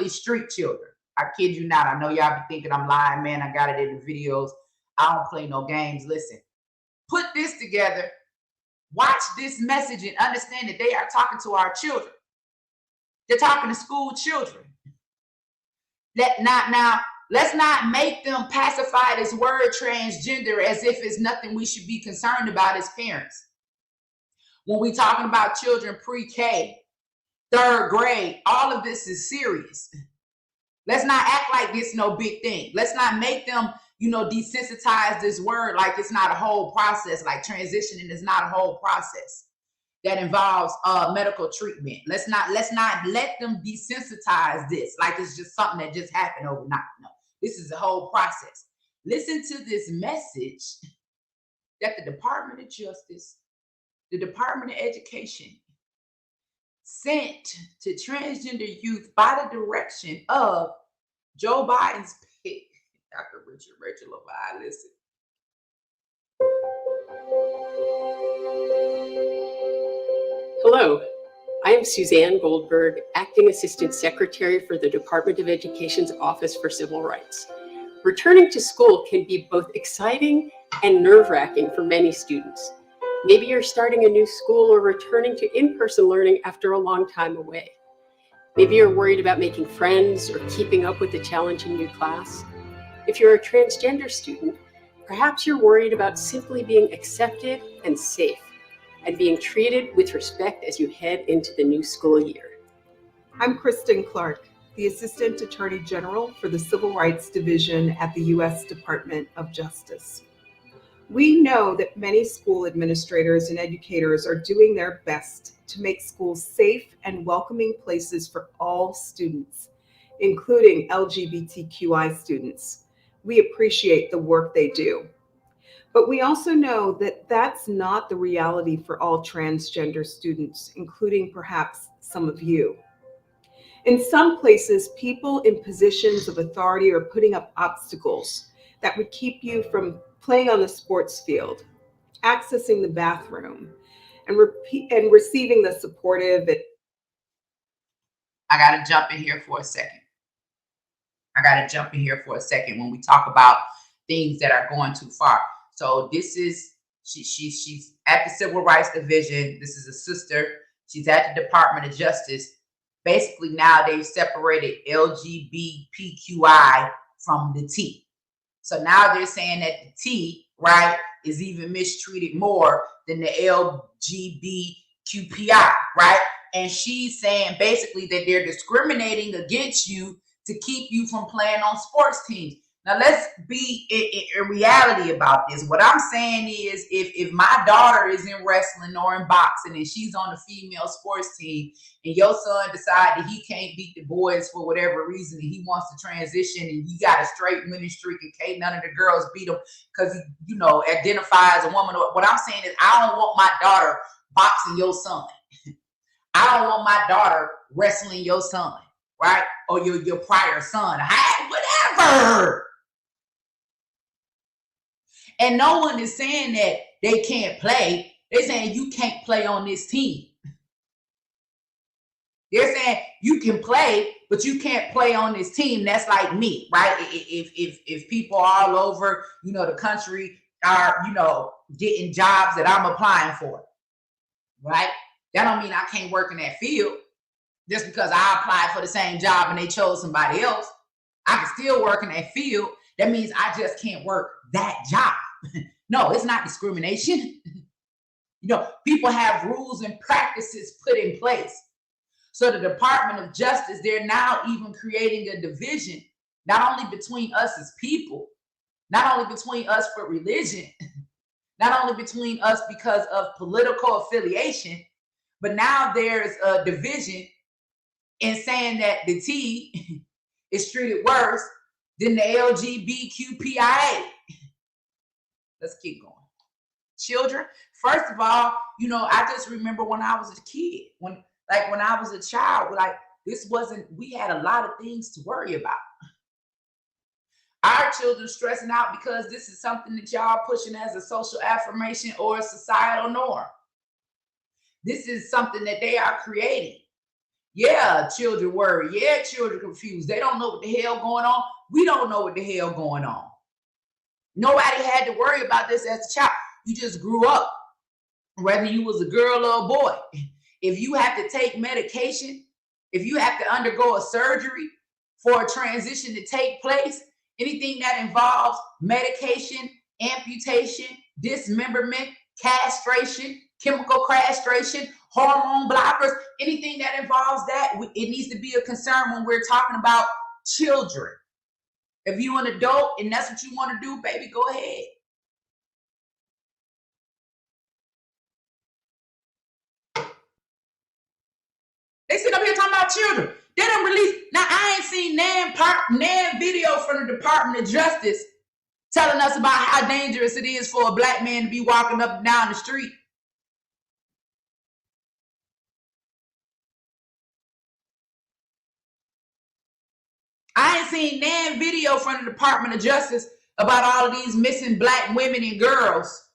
street children. I kid you not. I know y'all be thinking I'm lying, man. I got it in the videos. I don't play no games. Listen, put this together. Watch this message and understand that they are talking to our children. They're talking to school children. Let's not make them pacify this word transgender as if it's nothing we should be concerned about as parents. When we're talking about children pre-K, 3rd grade, all of this is serious. Let's not act like this no big thing. Let's not make them, desensitize this word like it's not a whole process, like transitioning is not a whole process that involves medical treatment. Let's not let them desensitize this like it's just something that just happened overnight. No, this is a whole process. Listen to this message that the Department of Justice, the Department of Education sent to transgender youth by the direction of Joe Biden's pick, Dr. Rachel Levine. Listen. Hello, I am Suzanne Goldberg, Acting Assistant Secretary for the Department of Education's Office for Civil Rights. Returning to school can be both exciting and nerve-wracking for many students. Maybe you're starting a new school or returning to in-person learning after a long time away. Maybe you're worried about making friends or keeping up with the challenging new class. If you're a transgender student, perhaps you're worried about simply being accepted and safe, and being treated with respect as you head into the new school year. I'm Kristen Clark, the Assistant Attorney General for the Civil Rights Division at the U.S. Department of Justice. We know that many school administrators and educators are doing their best to make schools safe and welcoming places for all students, including LGBTQI students. We appreciate the work they do. But we also know that that's not the reality for all transgender students, including perhaps some of you. In some places, people in positions of authority are putting up obstacles that would keep you from playing on the sports field, accessing the bathroom, and receiving the supportive. I got to jump in here for a second. When we talk about things that are going too far. So this is, she's at the Civil Rights Division. This is a sister. She's at the Department of Justice. Basically now they've separated LGBTQI from the T. So now they're saying that the T, right, is even mistreated more than the LGBTQI, right? And she's saying basically that they're discriminating against you to keep you from playing on sports teams. Now let's be in reality about this. What I'm saying is, if my daughter is in wrestling or in boxing and she's on the female sports team, and your son decides that he can't beat the boys for whatever reason, and he wants to transition, and he got a straight winning streak, and can't none of the girls beat him because he, identify as a woman. What I'm saying is, I don't want my daughter boxing your son. I don't want my daughter wrestling your son, right? Or your prior son. Whatever. And no one is saying that they can't play. They're saying you can't play on this team. They're saying you can play, but you can't play on this team. That's like me, right? If people all over, the country are, getting jobs that I'm applying for, right? That don't mean I can't work in that field. Just because I applied for the same job and they chose somebody else, I can still work in that field. That means I just can't work that job. No, it's not discrimination. People have rules and practices put in place. So the Department of Justice, they're now even creating a division, not only between us as people, not only between us for religion, not only between us because of political affiliation, but now there's a division in saying that the T is treated worse than the LGBTQIA. Let's keep going. Children, first of all, I just remember when I was a kid, when I was a child, we had a lot of things to worry about. Our children stressing out because this is something that y'all pushing as a social affirmation or a societal norm. This is something that they are creating. Yeah, children worry. Yeah, children confused. They don't know what the hell going on. We don't know what the hell going on. Nobody had to worry about this as a child. You just grew up, whether you was a girl or a boy. If you have to take medication, if you have to undergo a surgery for a transition to take place, anything that involves medication, amputation, dismemberment, castration, chemical castration, hormone blockers, anything that involves that, it needs to be a concern when we're talking about children. If you're an adult and that's what you want to do, baby, go ahead. They sit up here talking about children. They done release. Now, I ain't seen nan video from the Department of Justice telling us about how dangerous it is for a black man to be walking up and down the street. I ain't seen nan video from the Department of Justice about all of these missing black women and girls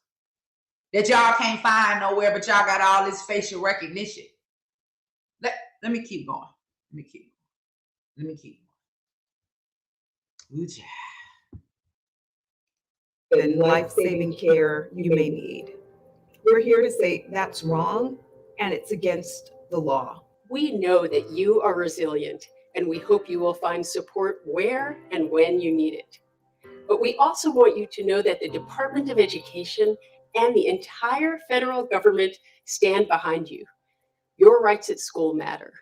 that y'all can't find nowhere, but y'all got all this facial recognition. Let me keep going. Let me keep going. And life-saving care you may need. We're here to say that's wrong and it's against the law. We know that you are resilient, and we hope you will find support where and when you need it. But we also want you to know that the Department of Education and the entire federal government stand behind you. Your rights at school matter.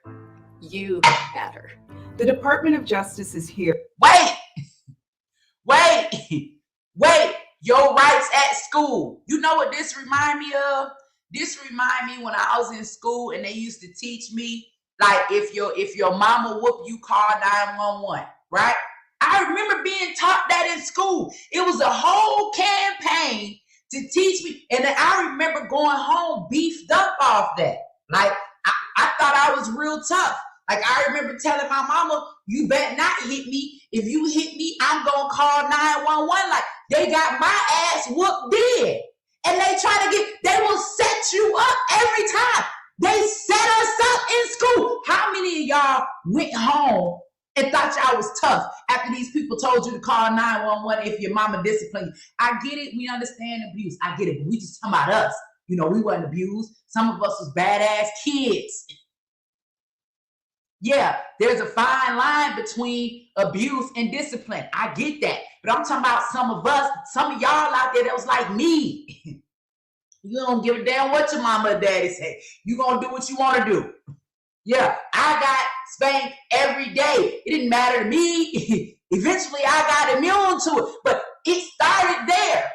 You matter. The Department of Justice is here. Wait. Your rights at school. You know what this remind me of? This remind me when I was in school and they used to teach me, like, if your mama whoop you, call 911, right? I remember being taught that in school. It was a whole campaign to teach me. And then I remember going home beefed up off that. Like, I thought I was real tough. Like, I remember telling my mama, you better not hit me. If you hit me, I'm going to call 911. Like, they got my ass whooped dead. And they will set you up every time. They set us up in school. How many of y'all went home and thought y'all was tough after these people told you to call 911 if your mama disciplined you? I get it. We understand abuse. I get it. But we just talking about us. We wasn't abused. Some of us was badass kids. Yeah, there's a fine line between abuse and discipline. I get that. But I'm talking about some of us, some of y'all out there that was like me. You don't give a damn what your mama or daddy say. You gonna do what you want to do. Yeah, I got spanked every day. It didn't matter to me Eventually, I got immune to it, but it started there.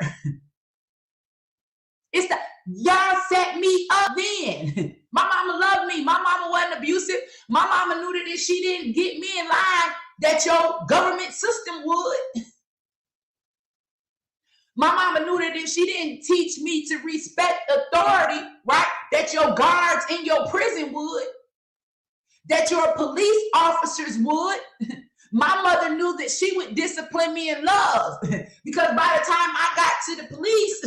Y'all set me up then. My mama loved me. My mama wasn't abusive. My mama knew that if she didn't get me in line, that your government system would. My mama knew that if she didn't teach me to respect authority, right, that your guards in your prison would, that your police officers would. My mother knew that she would discipline me in love because by the time I got to the police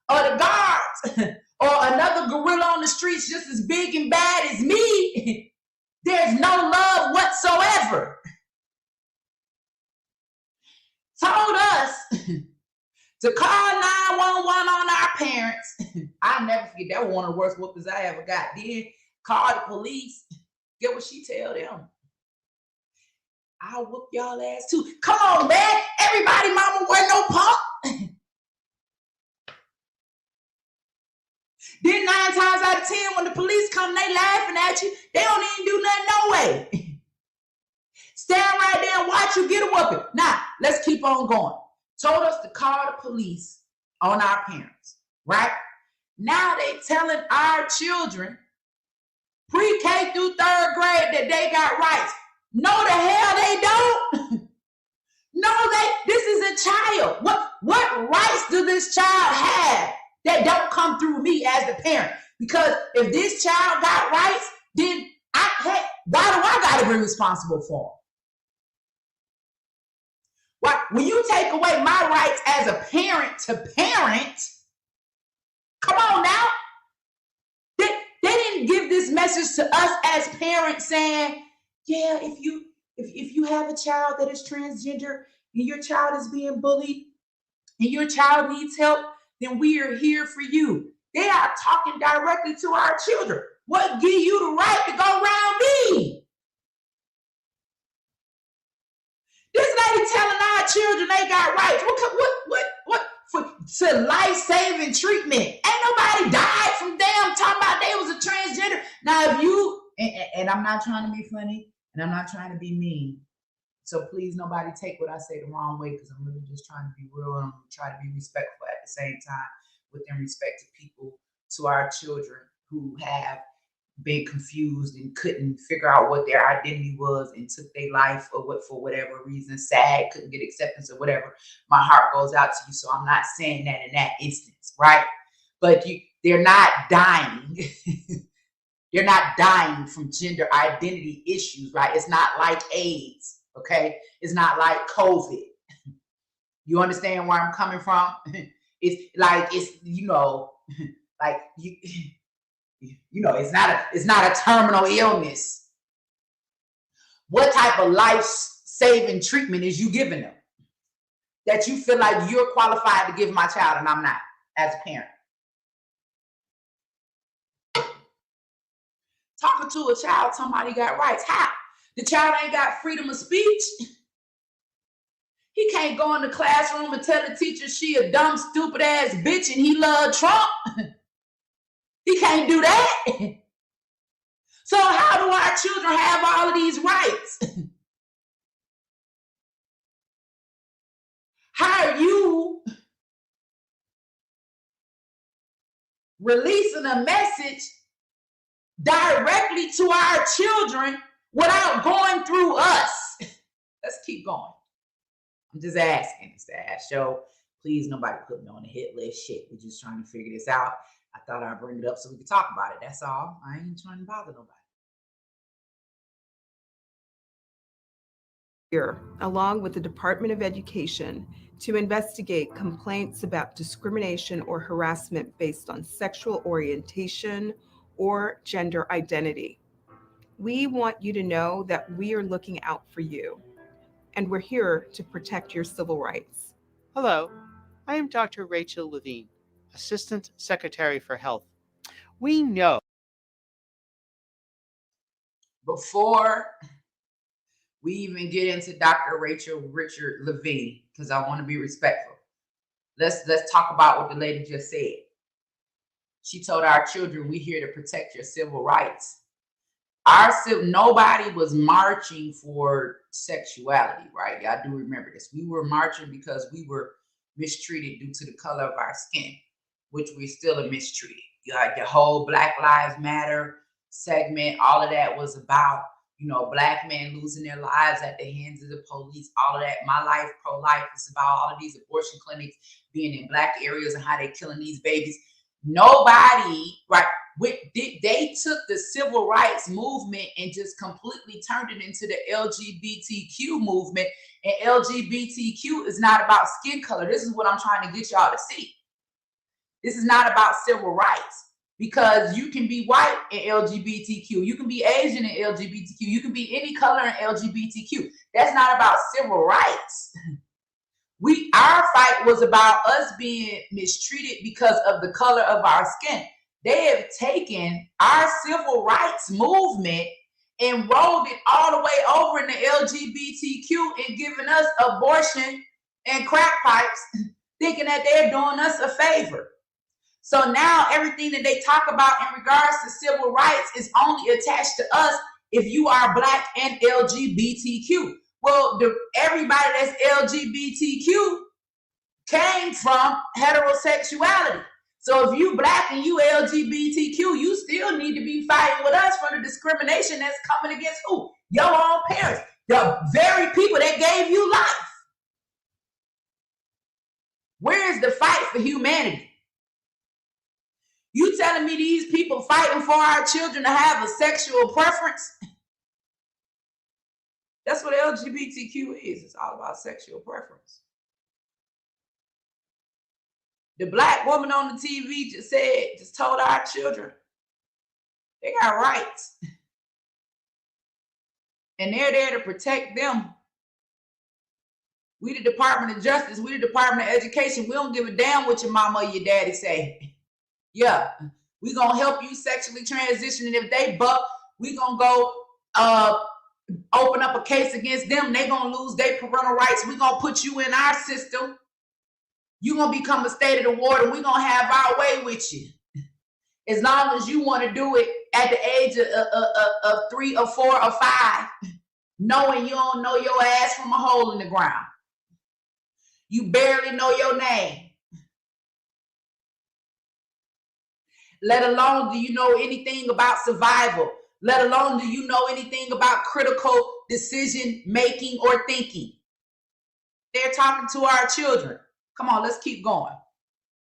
or the guards or another gorilla on the streets just as big and bad as me, there's no love whatsoever. Told us to call 911 on our parents. I'll never forget, that was one of the worst whoopings I ever got. Then call the police. Get what she tell them. I'll whoop y'all ass too. Come on, man. Everybody mama wear no pump. Then 9 times out of 10, when the police come, they laughing at you. They don't even do nothing no way. Stand right there and watch you get a whooping. Now, let's keep on going. Told us to call the police on our parents, right? Now they telling our children, pre-K through 3rd grade, that they got rights. No, the hell they don't. No, this is a child. What rights do this child have that don't come through me as the parent? Because if this child got rights, then why do I gotta be responsible for them? Why, when you take away my rights as a parent to parent, come on now. They didn't give this message to us as parents saying, yeah, if you have a child that is transgender and your child is being bullied and your child needs help, then we are here for you. They are talking directly to our children. What give you the right to go around me? This lady telling our children they got rights. What to life-saving treatment? Ain't nobody died from them talking about they was a transgender. Now if you, and I'm not trying to be funny, and I'm not trying to be mean, so please nobody take what I say the wrong way, because I'm really just trying to be real and I'm trying to be respectful at the same time within respect to people, to our children who have been confused and couldn't figure out what their identity was and took their life or what for whatever reason, sad, couldn't get acceptance or whatever. My heart goes out to you. So I'm not saying that in that instance, right? But they're not dying. They're not dying from gender identity issues, right? It's not like AIDS, okay? It's not like COVID. You understand where I'm coming from? It's like, it's not a terminal illness. What type of life-saving treatment is you giving them that you feel like you're qualified to give my child and I'm not as a parent? Talking to a child, somebody got rights. How? The child ain't got freedom of speech. He can't go in the classroom and tell the teacher she a dumb, stupid ass bitch and he love Trump. He can't do that. So how do our children have all of these rights? How are you releasing a message directly to our children without going through us? Let's keep going. I'm just asking. It's the Ask Show. Please, nobody put me on the hit list. Shit, we're just trying to figure this out. I thought I'd bring it up so we could talk about it. That's all. I ain't trying to bother nobody. Here, along with the Department of Education, to investigate complaints about discrimination or harassment based on sexual orientation or gender identity. We want you to know that we are looking out for you, and we're here to protect your civil rights. Hello, I am Dr. Rachel Levine, Assistant Secretary for Health. We know. Before we even get into Dr. Rachel Richard Levine, because I want to be respectful, let's talk about what the lady just said. She told our children, we're here to protect your civil rights. Nobody was marching for sexuality, right? Y'all do remember this. We were marching because we were mistreated due to the color of our skin, which we still are mistreated. You had the whole Black Lives Matter segment. All of that was about, you know, Black men losing their lives at the hands of the police. All of that. My Life, Pro-Life, is about all of these abortion clinics being in Black areas and how they're killing these babies. Nobody, right? They took the civil rights movement and just completely turned it into the LGBTQ movement. And LGBTQ is not about skin color. This is what I'm trying to get y'all to see. This is not about civil rights, because you can be white in LGBTQ. You can be Asian in LGBTQ. You can be any color in LGBTQ. That's not about civil rights. Our fight was about us being mistreated because of the color of our skin. They have taken our civil rights movement and rolled it all the way over in the LGBTQ and given us abortion and crack pipes, thinking that they're doing us a favor. So now everything that they talk about in regards to civil rights is only attached to us if you are Black and LGBTQ. Well, everybody that's LGBTQ came from heterosexuality. So if you Black and you LGBTQ, you still need to be fighting with us for the discrimination that's coming against who? Your own parents, the very people that gave you life. Where is the fight for humanity? You telling me these people fighting for our children to have a sexual preference? That's what LGBTQ is. It's all about sexual preference. The Black woman on the TV just told our children they got rights. And they're there to protect them. We the Department of Justice, we the Department of Education, we don't give a damn what your mama or your daddy say. Yeah, we gonna help you sexually transition, and if they buck, we gonna go open up a case against them. They gonna lose their parental rights. We gonna put you in our system. You gonna become a state of the ward, and we gonna have our way with you. As long as you want to do it at the age of 3 or 4 or 5, knowing you don't know your ass from a hole in the ground. You barely know your name. Let alone do you know anything about survival. Let alone do you know anything about critical decision making or thinking. They're talking to our children. Come on, let's keep going.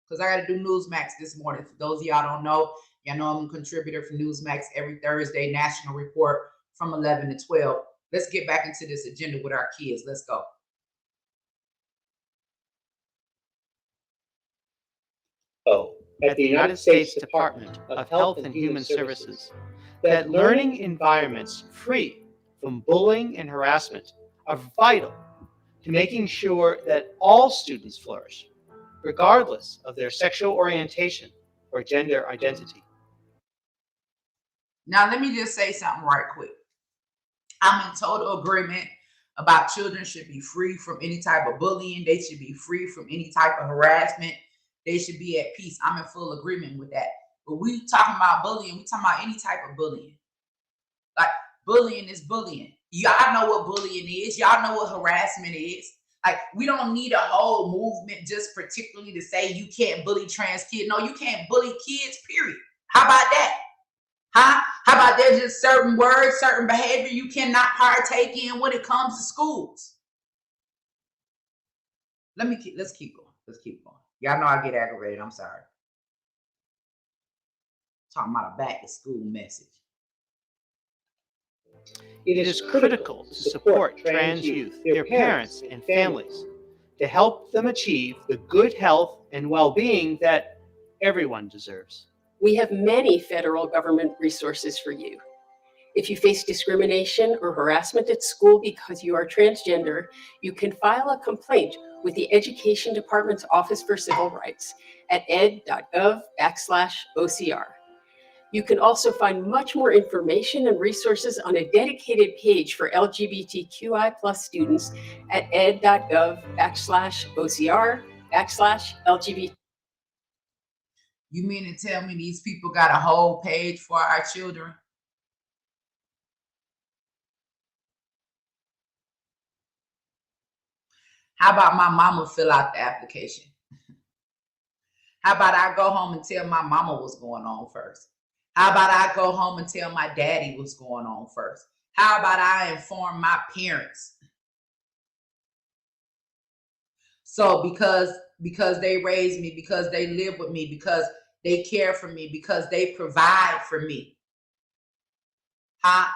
Because I got to do Newsmax this morning. For those of y'all don't know, y'all know I'm a contributor for Newsmax every Thursday, National Report from 11 to 12. Let's get back into this agenda with our kids. Let's go. At the United States Department of Health and Human Services, that learning environments free from bullying and harassment are vital to making sure that all students flourish, regardless of their sexual orientation or gender identity. Now, let me just say something right quick. I'm in total agreement about children should be free from any type of bullying. They should be free from any type of harassment. They should be at peace. I'm in full agreement with that. But we talking about bullying. We talking about any type of bullying. Like, bullying is bullying. Y'all know what bullying is. Y'all know what harassment is. Like, we don't need a whole movement just particularly to say you can't bully trans kids. No, you can't bully kids, period. How about that? Huh? How about there's just certain words, certain behavior you cannot partake in when it comes to schools? Let's keep going. Let's keep going. Y'all know I get aggravated. I'm sorry. Talking about a back to school message. It is critical to support trans youth, their parents, and families to help them achieve the good health and well-being that everyone deserves. We have many federal government resources for you. If you face discrimination or harassment at school because you are transgender, you can file a complaint with the Education Department's Office for Civil Rights at ed.gov/OCR. You can also find much more information and resources on a dedicated page for LGBTQI+ students at ed.gov/OCR/LGBT. You mean to tell me these people got a whole page for our children? How about my mama fill out the application? How about I go home and tell my mama what's going on first? How about I go home and tell my daddy what's going on first? How about I inform my parents? So because they raised me, because they live with me, because they care for me, because they provide for me. How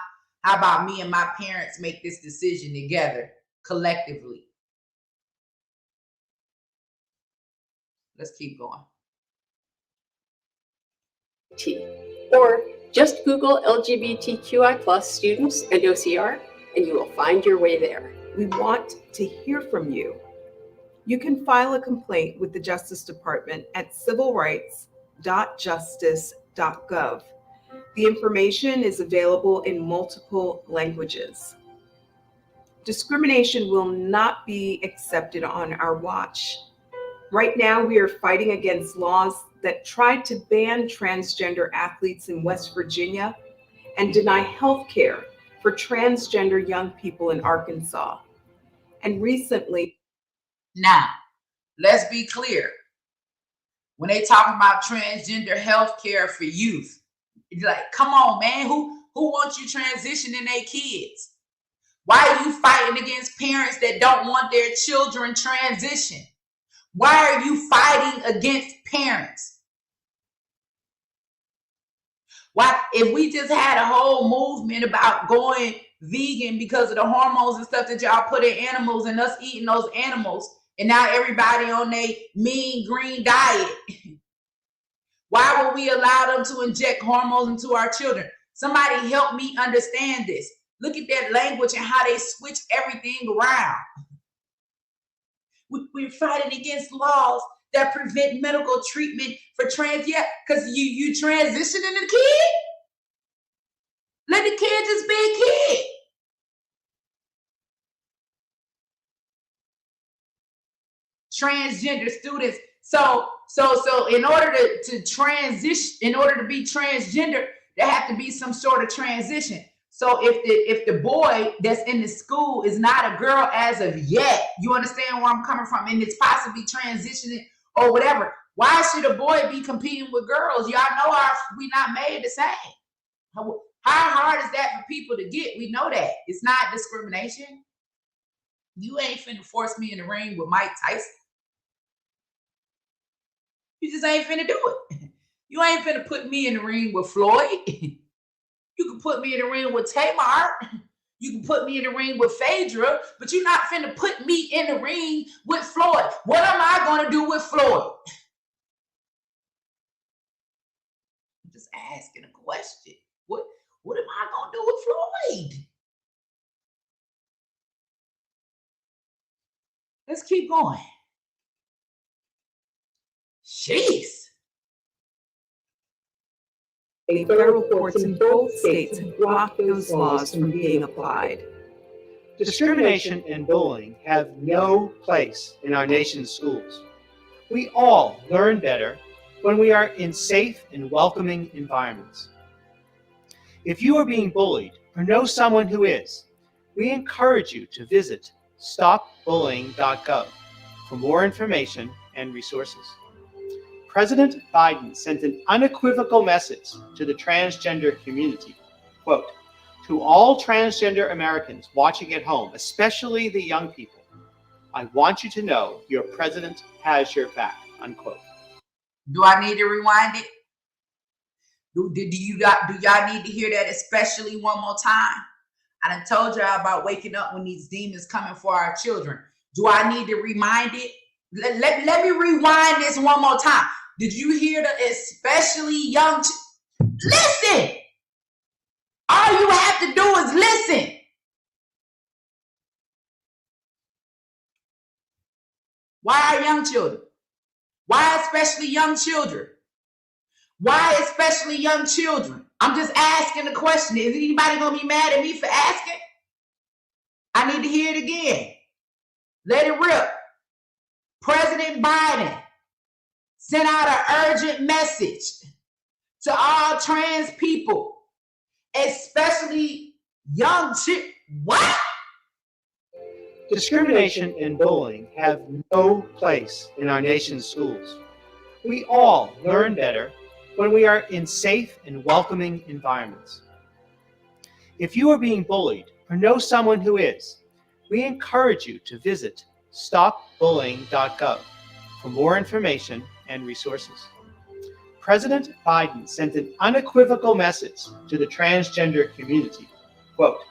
about me and my parents make this decision together, collectively? Let's keep going. Or just Google LGBTQI+ students and OCR, and you will find your way there. We want to hear from you. You can file a complaint with the Justice Department at civilrights.justice.gov. The information is available in multiple languages. Discrimination will not be accepted on our watch. Right now, we are fighting against laws that tried to ban transgender athletes in West Virginia and deny health care for transgender young people in Arkansas. And recently, now, let's be clear. When they talk about transgender health care for youth, it's like, come on, man, who wants you transitioning their kids? Why are you fighting against parents that don't want their children transition? Why are you fighting against parents? Why, if we just had a whole movement about going vegan because of the hormones and stuff that y'all put in animals and us eating those animals, and now everybody on their mean green diet, why would we allow them to inject hormones into our children? Somebody help me understand this. Look at that language and how they switch everything around. We're fighting against laws that prevent medical treatment for trans, because you transitioning a kid? Let the kid just be a kid. Transgender students. So in order to transition, in order to be transgender, there have to be some sort of transition. So if the boy that's in the school is not a girl as of yet, you understand where I'm coming from, and it's possibly transitioning or whatever, why should a boy be competing with girls? Y'all know we not made the same. How hard is that for people to get? We know that. It's not discrimination. You ain't finna force me in the ring with Mike Tyson. You just ain't finna do it. You ain't finna put me in the ring with Floyd. You can put me in the ring with Tamar. You can put me in the ring with Phaedra, but you're not finna put me in the ring with Floyd. What am I gonna do with Floyd? I'm just asking a question. What am I gonna do with Floyd? Let's keep going. Jeez. Federal courts in both states have blocked those laws from being applied. Discrimination and bullying have no place in our nation's schools. We all learn better when we are in safe and welcoming environments. If you are being bullied or know someone who is, we encourage you to visit stopbullying.gov for more information and resources. President Biden sent an unequivocal message to the transgender community. Quote, "To all transgender Americans watching at home, especially the young people, I want you to know your president has your back." Unquote. Do I need to rewind it? Do y'all need to hear that especially one more time? I done told y'all about waking up when these demons coming for our children. Do I need to remind it? Let me rewind this one more time. Did you hear the especially young? Listen. All you have to do is listen. Why are young children? Why especially young children? Why especially young children? I'm just asking the question. Is anybody going to be mad at me for asking? I need to hear it again. Let it rip. President Biden sent out an urgent message to all trans people, especially young children. What? Discrimination and bullying have no place in our nation's schools. We all learn better when we are in safe and welcoming environments. If you are being bullied or know someone who is, we encourage you to visit stopbullying.gov for more information and resources. President Biden sent an unequivocal message to the transgender community. Quote,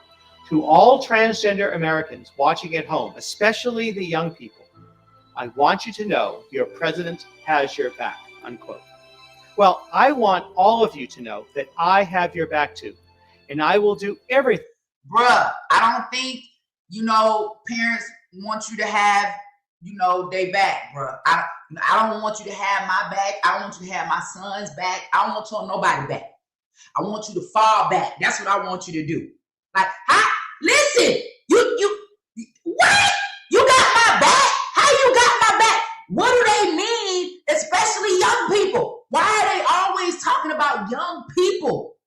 "To all transgender Americans watching at home, especially the young people, I want you to know your president has your back," unquote. Well, I want all of you to know that I have your back too, and I will do everything. Bruh, I don't think, parents want you to have, they back, bruh. I don't want you to have my back. I don't want you to have my son's back. I don't want you on nobody back. I want you to fall back. That's what I want you to do. Like, listen, what? You got my back? How you got my back? What do they mean, especially young people? Why are they always talking about young people?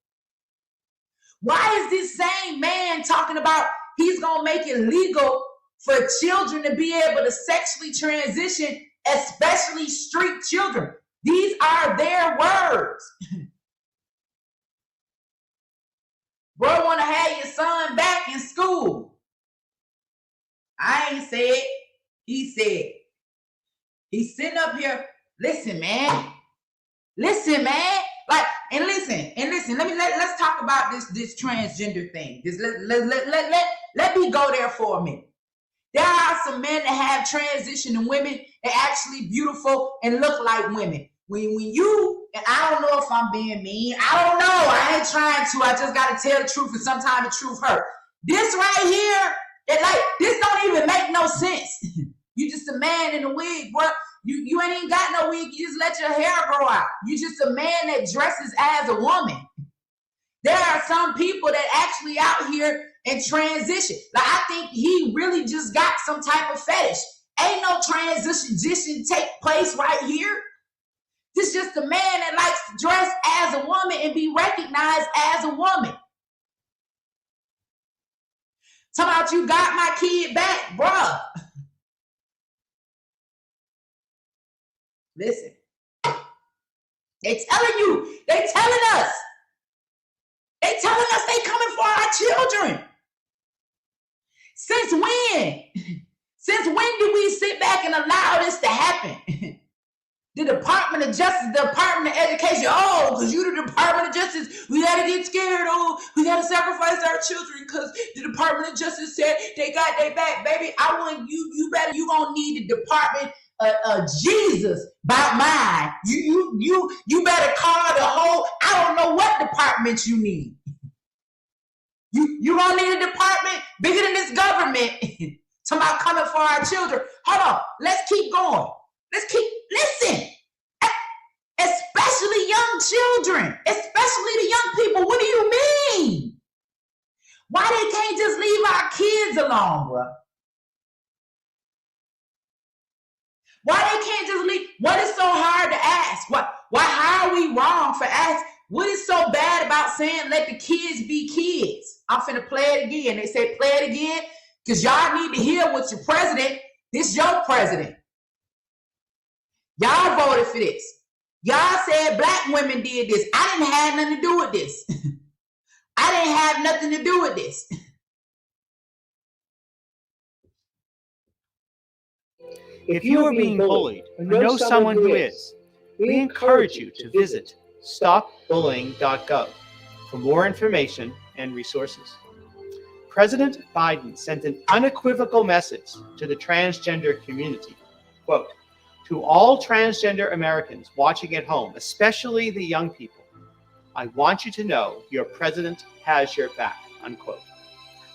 Why is this same man talking about he's going to make it legal for children to be able to sexually transition, especially street children? These are their words. Bro, want to have your son back in school. I ain't said. He said. He's sitting up here. Listen, man. Listen, man. Like, and listen. Let's talk about this transgender thing. Let me go there for a minute. There are some men that have transitioned women that actually beautiful and look like women. When you, and I don't know if I'm being mean. I don't know. I ain't trying to. I just got to tell the truth, and sometimes the truth hurt. This right here, this don't even make no sense. You just a man in a wig, bro. You ain't even got no wig. You just let your hair grow out. You just a man that dresses as a woman. There are some people that actually out here and transition. Like, I think he really just got some type of fetish. Ain't no transition take place right here. This is just a man that likes to dress as a woman and be recognized as a woman. Talking about you got my kid back, bruh. Listen. They telling us. They telling us they coming for our children. Since when? Since when did we sit back and allow this to happen? The Department of Justice, the Department of Education, because you the Department of Justice, we gotta get scared, we gotta sacrifice our children because the Department of Justice said they got their back, baby. I want you gonna need the Department of Jesus by mine. You better call the whole, I don't know what department you need. You gonna need a department bigger than this government. Talking about coming for our children. Hold on, let's keep going. Listen, especially young children, especially the young people. What do you mean? Why they can't just leave our kids alone, bro? Why they can't just leave? What is so hard to ask? How are we wrong for asking? What is so bad about saying let the kids be kids? I'm finna play it again. They say play it again because y'all need to hear what your president, this your president. Y'all voted for this. Y'all said black women did this. I didn't have nothing to do with this. I didn't have nothing to do with this. If you are being bullied or know someone who is, we encourage you to visit stopbullying.gov for more information and resources. President Biden sent an unequivocal message to the transgender community. Quote, "To all transgender Americans watching at home, especially the young people, I want you to know your president has your back," unquote.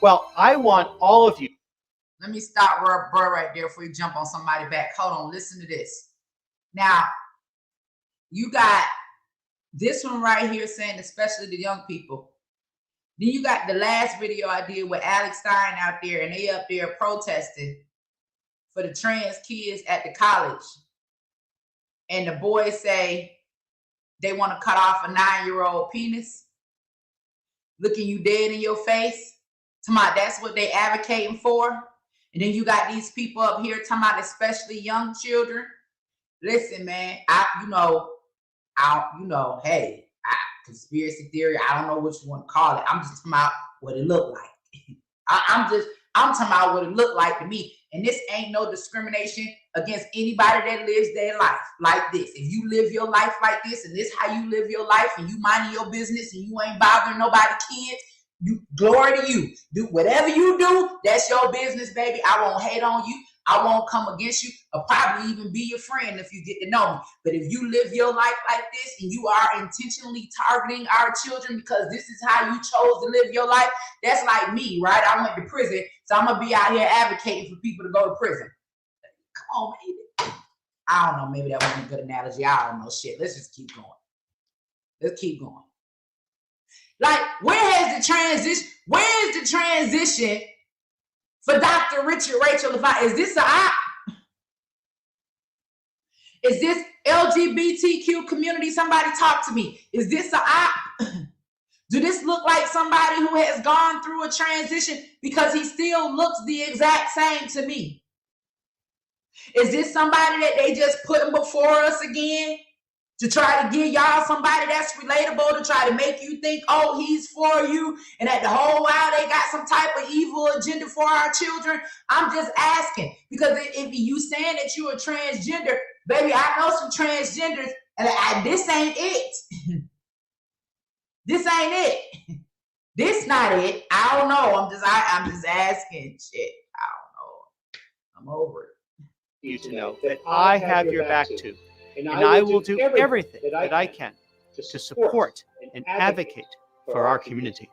Well, I want all of you. Let me stop bro right there before you jump on somebody back. Hold on, listen to this. Now, you got this one right here saying especially the young people. Then you got the last video I did with Alex Stein out there, and they up there protesting for the trans kids at the college. And the boys say they want to cut off a 9-year-old penis, looking you dead in your face. That's what they advocating for. And then you got these people up here talking about especially young children. Listen, man, hey, conspiracy theory, I don't know what you want to call it. I'm just talking about what it looked like. I'm talking about what it looked like to me. And this ain't no discrimination against anybody that lives their life like this. If you live your life like this, and this how you live your life, and you minding your business, and you ain't bothering nobody kids, you glory to you. Do whatever you do, that's your business, baby. I won't hate on you. I won't come against you. I'll probably even be your friend if you get to know me. But if you live your life like this and you are intentionally targeting our children because this is how you chose to live your life, that's like me, right? I went to prison, so I'm going to be out here advocating for people to go to prison. Come on, baby. I don't know. Maybe that wasn't a good analogy. I don't know. Shit. Let's just keep going. Let's keep going. Like, where is the transition for Dr. Richard Rachel Levine? Is this is this LGBTQ community? Somebody talk to me. Is this do this look like somebody who has gone through a transition? Because he still looks the exact same to me. Is this somebody that they just putting before us again to try to give y'all somebody that's relatable, to try to make you think, oh, he's for you, and that the whole while they got some type of evil agenda for our children? I'm just asking, because if you saying that you're a transgender, baby, I know some transgenders, and this ain't it. This ain't it. This not it. I don't know. I'm just asking. Shit, I don't know. I'm over it. You to know that I have your back too, and I will do everything that I can to support and advocate for our community.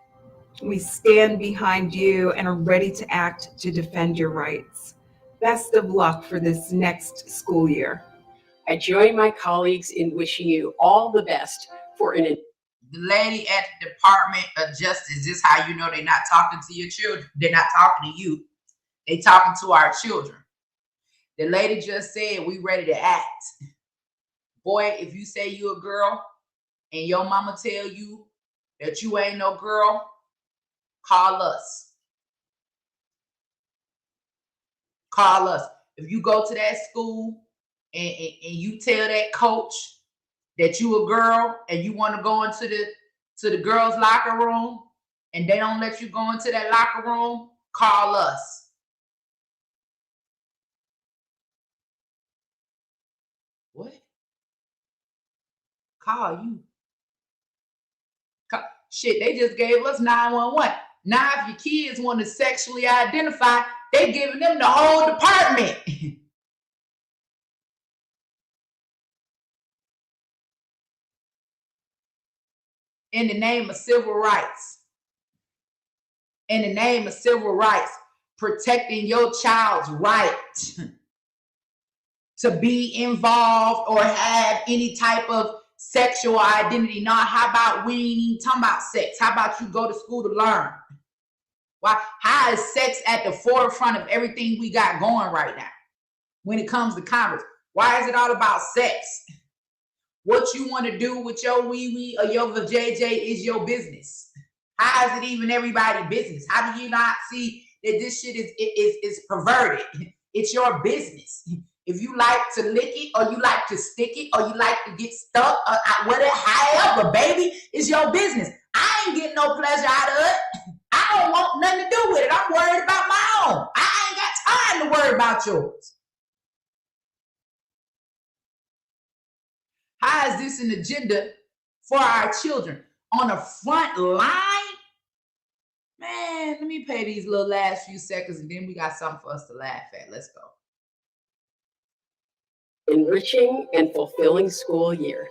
We stand behind you and are ready to act to defend your rights. Best of luck for this next school year. I join my colleagues in wishing you all the best for an the lady at the Department of Justice, this is how you know they're not talking to your children. They're not talking to you. They talking to our children. The lady just said, we ready to act. Boy, if you say you a girl and your mama tell you that you ain't no girl, call us. Call us. If you go to that school and you tell that coach that you a girl and you want to go into the girls' locker room and they don't let you go into that locker room, call us. What? Call you. Shit, they just gave us 911. Now, if your kids want to sexually identify, they giving them the whole department. In the name of civil rights. In the name of civil rights, protecting your child's right to be involved or have any type of sexual identity. Now, how about we ain't even talking about sex? How about you go to school to learn? Why? How is sex at the forefront of everything we got going right now when it comes to Congress? Why is it all about sex? What you want to do with your wee-wee or your vajayjay is your business. How is it even everybody's business? How do you not see that this shit is perverted? It's your business. If you like to lick it or you like to stick it or you like to get stuck or whatever, however, baby, it's your business. I ain't getting no pleasure out of it. I don't want nothing to do with it. I'm worried about my own. I ain't got time to worry about yours. How is this an agenda for our children? On the front line? Man, let me pay these little last few seconds and then we got something for us to laugh at. Let's go. enriching and fulfilling school year.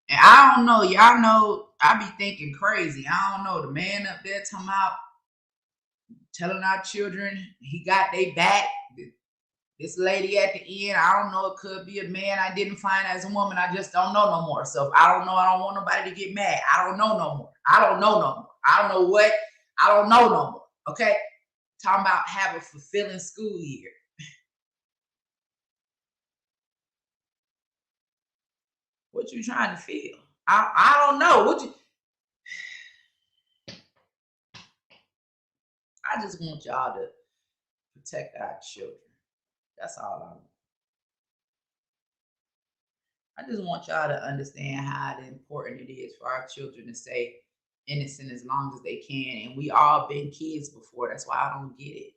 And I don't know, y'all know, I be thinking crazy. I don't know, the man up there talking about telling our children he got their back. This lady at the end, I don't know, it could be a man I didn't find as a woman. I just don't know no more. So if I don't know, I don't want nobody to get mad. I don't know no more. I don't know no more. I don't know what. I don't know no more. Okay? Talking about have a fulfilling school year. What you trying to feel? I don't know. What you I just want y'all to protect our children. That's all I want. I just want y'all to understand how important it is for our children to stay innocent as long as they can. And we all been kids before. That's why I don't get it.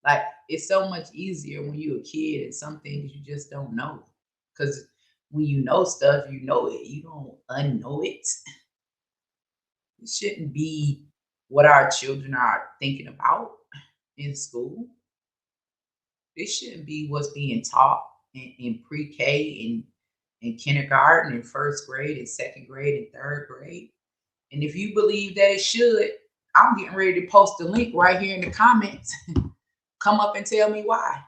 Like, it's so much easier when you're a kid and some things you just don't know. Because when you know stuff, you know it. You don't unknow it. It shouldn't be what our children are thinking about in school. This shouldn't be what's being taught in pre-K and kindergarten and first grade and second grade and third grade. And if you believe that it should, I'm getting ready to post the link right here in the comments. Come up and tell me why.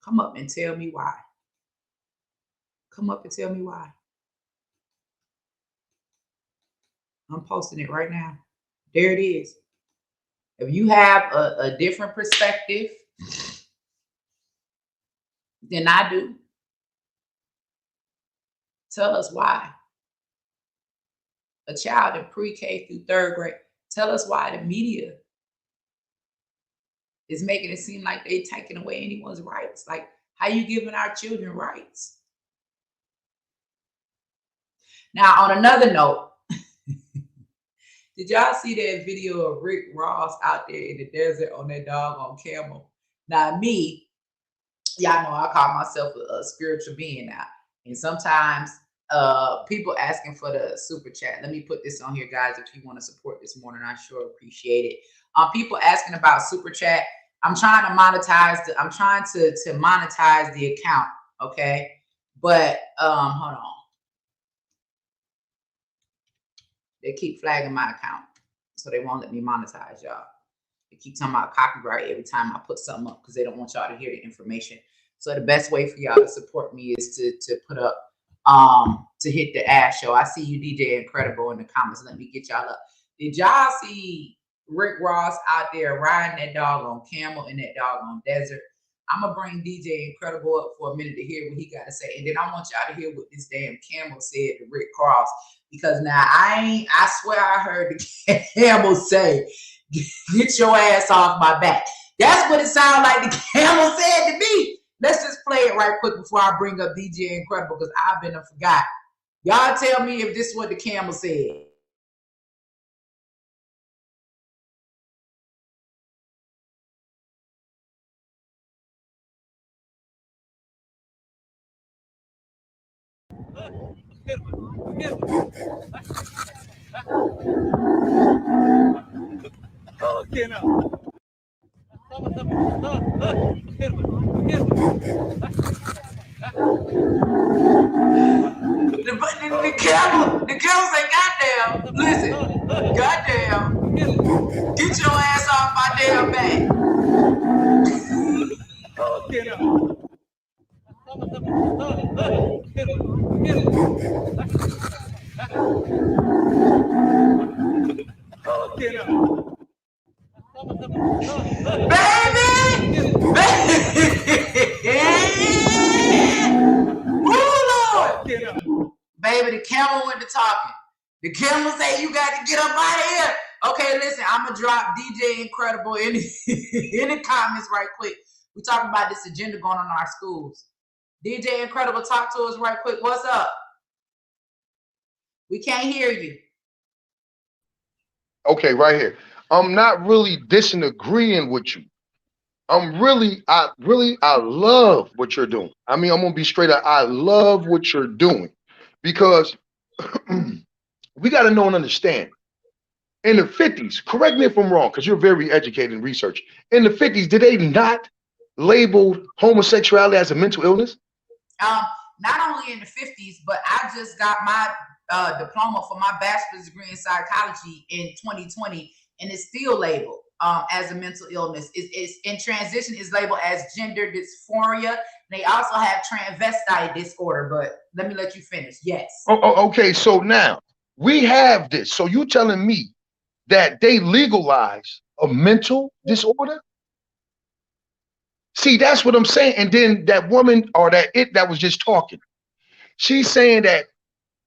Come up and tell me why. Come up and tell me why. I'm posting it right now. There it is. If you have a different perspective than I do, tell us why. A child in pre-K through third grade, tell us why the media is making it seem like they're taking away anyone's rights. Like, how you giving our children rights? Now, on another note, did y'all see that video of Rick Ross out there in the desert on that doggone camel? Now, me, y'all know I call myself a spiritual being now. And sometimes people asking for the super chat. Let me put this on here, guys, if you want to support this morning. I sure appreciate it. People asking about super chat. I'm trying to monetize to monetize the account, okay? But hold on. They keep flagging my account, so they won't let me monetize, y'all. They keep talking about copyright every time I put something up because they don't want y'all to hear the information. So the best way for y'all to support me is to put up to hit the ash show. I see you, DJ Incredible, in the comments. Let me get y'all up. Did y'all see Rick Ross out there riding that doggone camel in that doggone desert? I'm gonna bring DJ Incredible up for a minute to hear what he got to say, and then I want y'all to hear what this damn camel said to Rick Ross. Because now I swear I heard the camel say, "Get your ass off my back." That's what it sounded like the camel said to me. Let's just play it right quick before I bring up DJ Incredible, because I've been forgot. Y'all tell me if this is what the camel said. The camel say, "Goddamn, listen, goddamn, get your ass off my damn back." Baby, the camel went to talking. The camel say, "You got to get up out of here." Okay, listen, I'm going to drop DJ Incredible in the comments right quick. We talking about this agenda going on in our schools. DJ Incredible, talk to us right quick. What's up? We can't hear you. Okay, right here. I'm not really disagreeing with you. I love what you're doing. I mean, I'm gonna be straight up. I love what you're doing because we got to know and understand. In the 50s, correct me if I'm wrong, because you're very educated in research. In the 50s, did they not label homosexuality as a mental illness? Not only in the 50s, but I just got my diploma for my bachelor's degree in psychology in 2020, and it's still labeled as a mental illness. It's in transition, is labeled as gender dysphoria. They also have transvestite disorder, but let me let you finish. Yes. Okay, so now we have this. So you telling me that they legalize a mental disorder? See, that's what I'm saying. And then that woman or that was just talking, she's saying that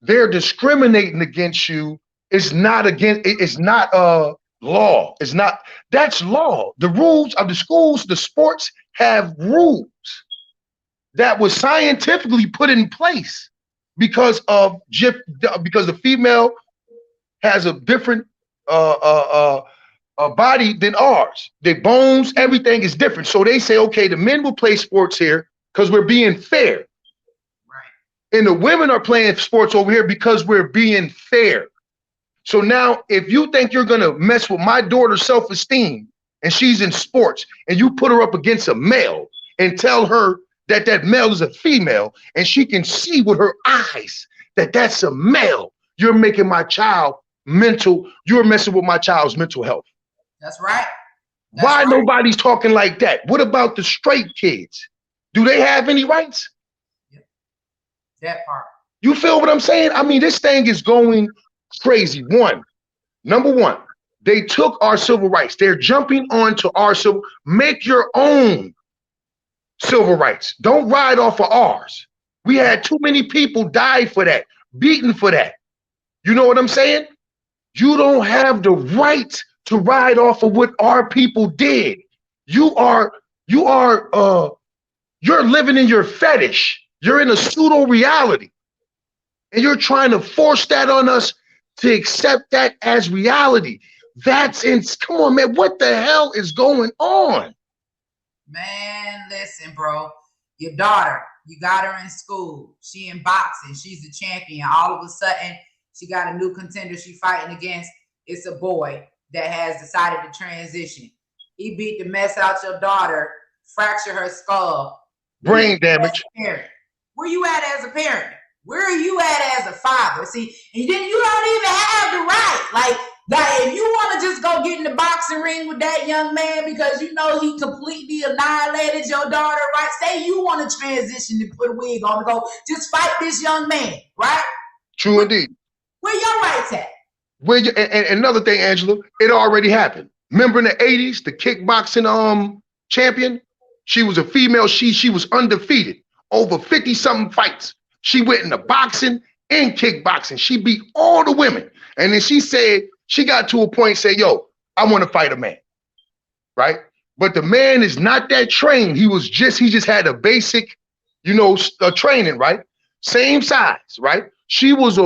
they're discriminating against you It's not against. It's not law. It's not. That's law. The rules of the schools, the sports have rules that was scientifically put in place because the female has a different body than ours. Their bones, everything is different. So they say, okay, the men will play sports here because we're being fair. And the women are playing sports over here because we're being fair. So now, if you think you're going to mess with my daughter's self-esteem and she's in sports and you put her up against a male and tell her that that male is a female and she can see with her eyes that that's a male, you're making my child you're messing with my child's mental health. That's right. Why nobody's talking like that? What about the straight kids? Do they have any rights? That part. You feel what I'm saying? I mean, this thing is going crazy. Number one, they took our civil rights. They're jumping onto our civil. Make your own civil rights. Don't ride off of ours. We had too many people die for that, beaten for that. You know what I'm saying? You don't have the right to ride off of what our people did. You're living in your fetish. You're in a pseudo reality. And you're trying to force that on us to accept that as reality. Come on, man, what the hell is going on? Man, listen, bro. Your daughter, you got her in school. She in boxing. She's the champion. All of a sudden, she got a new contender she fighting against. It's a boy that has decided to transition. He beat the mess out your daughter, fracture her skull. Brain damage. Where you at as a parent? Where are you at as a father? See, and then you don't even have the right. Like if you want to just go get in the boxing ring with that young man because you know he completely annihilated your daughter, right? Say you want to transition and put a wig on and go, just fight this young man, right? True indeed. Where your rights at? And another thing, Angela, it already happened. Remember in the 80s, the kickboxing champion? She was a female. She was undefeated. Over 50-something fights. She went into boxing and kickboxing. She beat all the women. And then she said, she got to a point, say, yo, I want to fight a man. Right? But the man is not that trained. He just had a basic, training, right? Same size, right? She was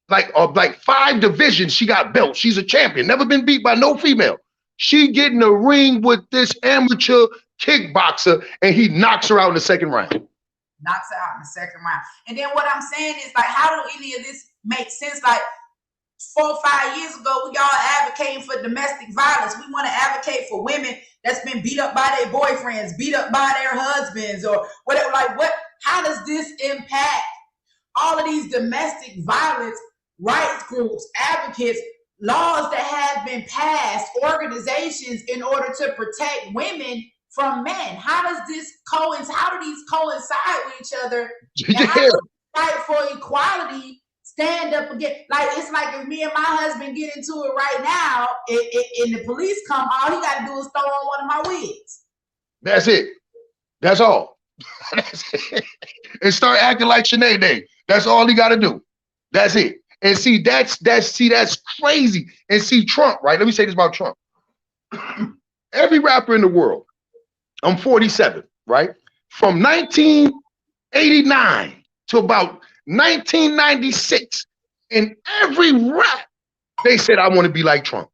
like 5 divisions. She got belts. She's a champion. Never been beat by no female. She get in the ring with this amateur kickboxer and he knocks her out in the second round. Knocks her out in the second round. And then what I'm saying is, like, how do any of this make sense? Like 4 or 5 years ago, we all advocating for domestic violence. We want to advocate for women that's been beat up by their boyfriends, beat up by their husbands, or whatever. Like, how does this impact all of these domestic violence rights groups, advocates, laws that have been passed, organizations in order to protect women from men? How does this how do these coincide with each other? And how do we fight for equality stand up again? Like, it's like if me and my husband get into it right now and the police come, all he got to do is throw on one of my wigs. That's it. That's all. And start acting like Sinead. That's all he got to do. That's it. And see, that's crazy. And see, Trump, right? Let me say this about Trump. Every rapper in the world, I'm 47, right? From 1989 to about 1996, in every rap, they said, I want to be like Trump.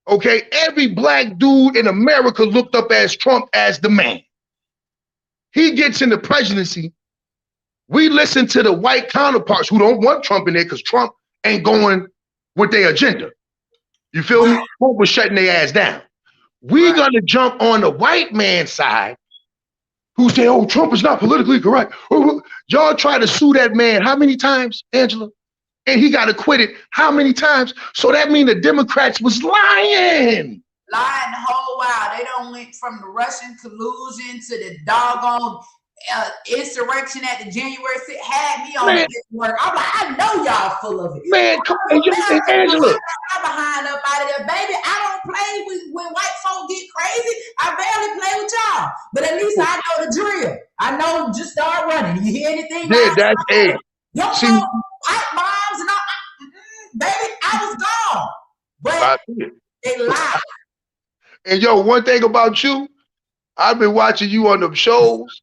Okay, every black dude in America looked up as Trump as the man. He gets in the presidency. We listen to the white counterparts who don't want Trump in there because Trump ain't going with their agenda. You feel me? Trump was shutting their ass down. We're going to jump on the white man's side who say, oh, Trump is not politically correct. Y'all try to sue that man how many times, Angela? And he got acquitted how many times? So that means the Democrats was lying. Lying the whole while. They don't went from the Russian collusion to the doggone insurrection at the January 6th. Had me on this work. I'm like, I know y'all full of it. Man, come on, Angela. I'm behind up out of there, baby. I don't play when white folk get crazy. I barely play with y'all. But at least I know the drill. I know just start running. You hear anything? Yeah, that's it. Don't know pipe bombs and all. baby, I was gone. But I see it. they lied. And yo, one thing about you, I've been watching you on them shows.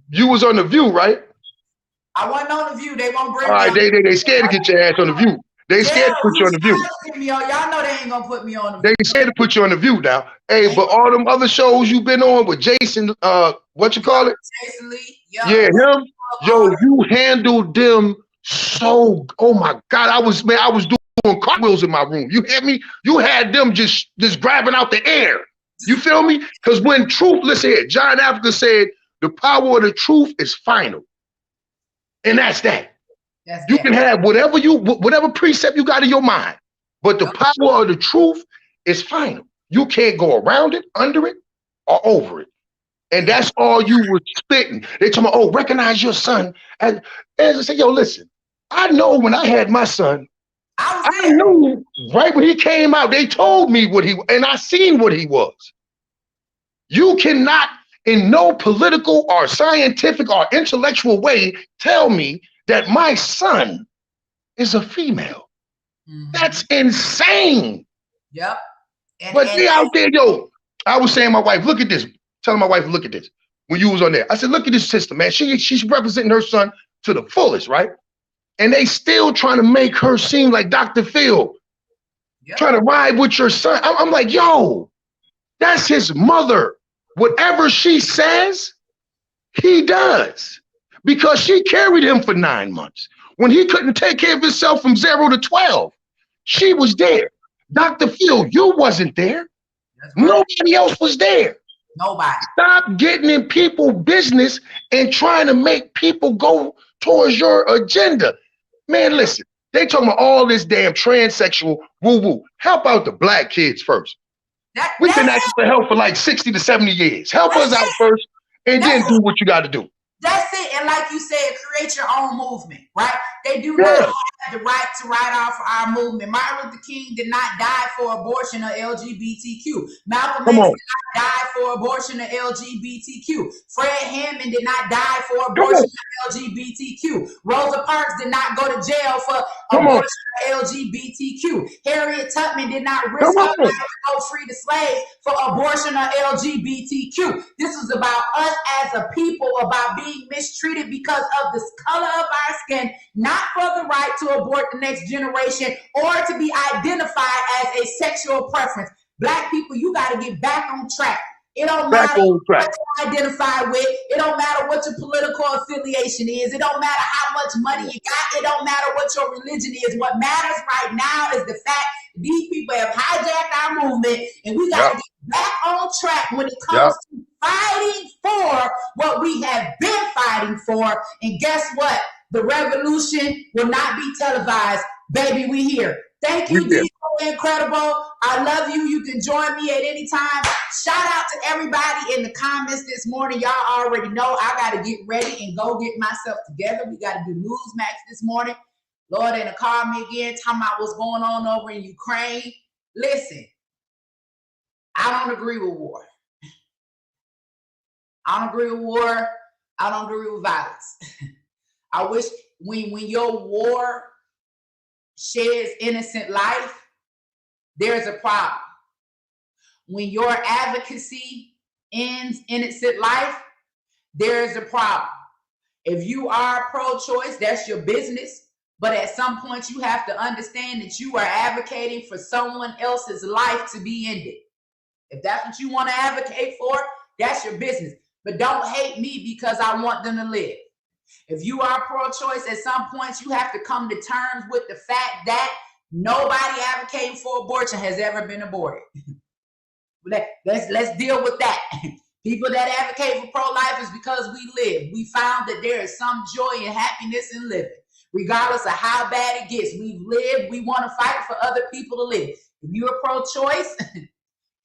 You was on The View, right? I wasn't on The View. They won't bring All me right, on. they scared to get your ass on The View. They scared to put you on The View. Y'all know they ain't gonna put me on The They View. scared to put you on The View now. Hey, but all them other shows you been on with Jason, what you call it? Jason Lee. Yeah, him. Yo, you handled them so. Oh my God, I was doing cartwheels in my room. You hear me? You had them just grabbing out the air. You feel me? Because when truth, listen here, John Africa said, the power of the truth is final. And that's that. You can have whatever precept you got in your mind, but the power of the truth is final. You can't go around it, under it, or over it. And that's all you were spitting. They told me, oh, recognize your son. And I said, yo, listen, I know when I had my son, I knew right when he came out, they told me and I seen what he was. You cannot, in no political or scientific or intellectual way, tell me that my son is a female. That's insane. Yep. But they out there, yo, I was saying, my wife, look at this. Telling my wife, look at this. When you was on there, I said, look at this sister, man. She's representing her son to the fullest, right? And they still trying to make her seem like Dr. Phil, trying to ride with your son. I'm like, yo, that's his mother. Whatever she says, he does. Because she carried him for 9 months. When he couldn't take care of himself from 0 to 12, she was there. Dr. Phil, you wasn't there. Nobody else was there. Nobody. Stop getting in people's business and trying to make people go towards your agenda. Man, listen, they talking about all this damn transsexual woo-woo. Help out the black kids first. We've been asking for help for like 60 to 70 years. Help us out first and then do what you got to do. That's it. And like you said, create your own movement, right? They do not have the right to write off our movement. Martin Luther King did not die for abortion or LGBTQ. Malcolm X did not die for abortion or LGBTQ. Fred Hammond did not die for abortion or LGBTQ. Rosa Parks did not go to jail for abortion or LGBTQ. Harriet Tubman did not risk her life to go free the slaves for abortion or LGBTQ. This is about us as a people, about being mistreated because of the color of our skin, not for the right to abort the next generation or to be identified as a sexual preference. Black people, you got to get back on track. It don't matter what you identify with. It don't matter what your political affiliation is. It don't matter how much money you got. It don't matter what your religion is. What matters right now is the fact that these people have hijacked our movement, and we got to get back on track when it comes to fighting for what we have been fighting for. And guess what? The revolution will not be televised. Baby, we here. Thank you, D. Incredible. I love you. You can join me at any time. Shout out to everybody in the comments this morning. Y'all already know I got to get ready and go get myself together. We got to do Newsmax this morning. Lord, they call me again, talking about what's going on over in Ukraine. Listen, I don't agree with war. I don't agree with war. I don't agree with violence. I wish when your war sheds innocent life, there's a problem. When your advocacy ends innocent life, there's a problem. If you are pro-choice, that's your business. But at some point, you have to understand that you are advocating for someone else's life to be ended. If that's what you want to advocate for, that's your business. But don't hate me because I want them to live. If you are pro-choice, at some point, you have to come to terms with the fact that nobody advocating for abortion has ever been aborted. Let's deal with that. People that advocate for pro-life is because we live. We found that there is some joy and happiness in living. Regardless of how bad it gets, we've lived. We want to fight for other people to live. If you're pro-choice,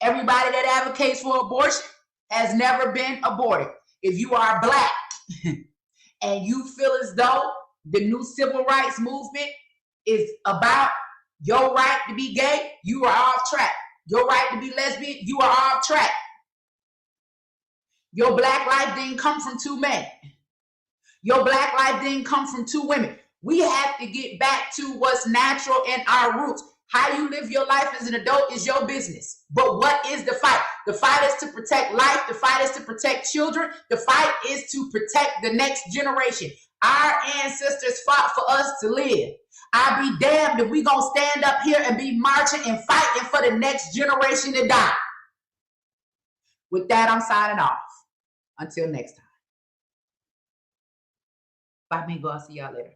everybody that advocates for abortion has never been aborted. If you are black and you feel as though the new civil rights movement is about your right to be gay, you are off track. Your right to be lesbian, you are off track. Your black life didn't come from two men. Your black life didn't come from two women. We have to get back to what's natural in our roots. How you live your life as an adult is your business. But what is the fight? The fight is to protect life. The fight is to protect children. The fight is to protect the next generation. Our ancestors fought for us to live. I'll be damned if we gonna stand up here and be marching and fighting for the next generation to die. With that, I'm signing off. Until next time. Bye, amigo. I'll see y'all later.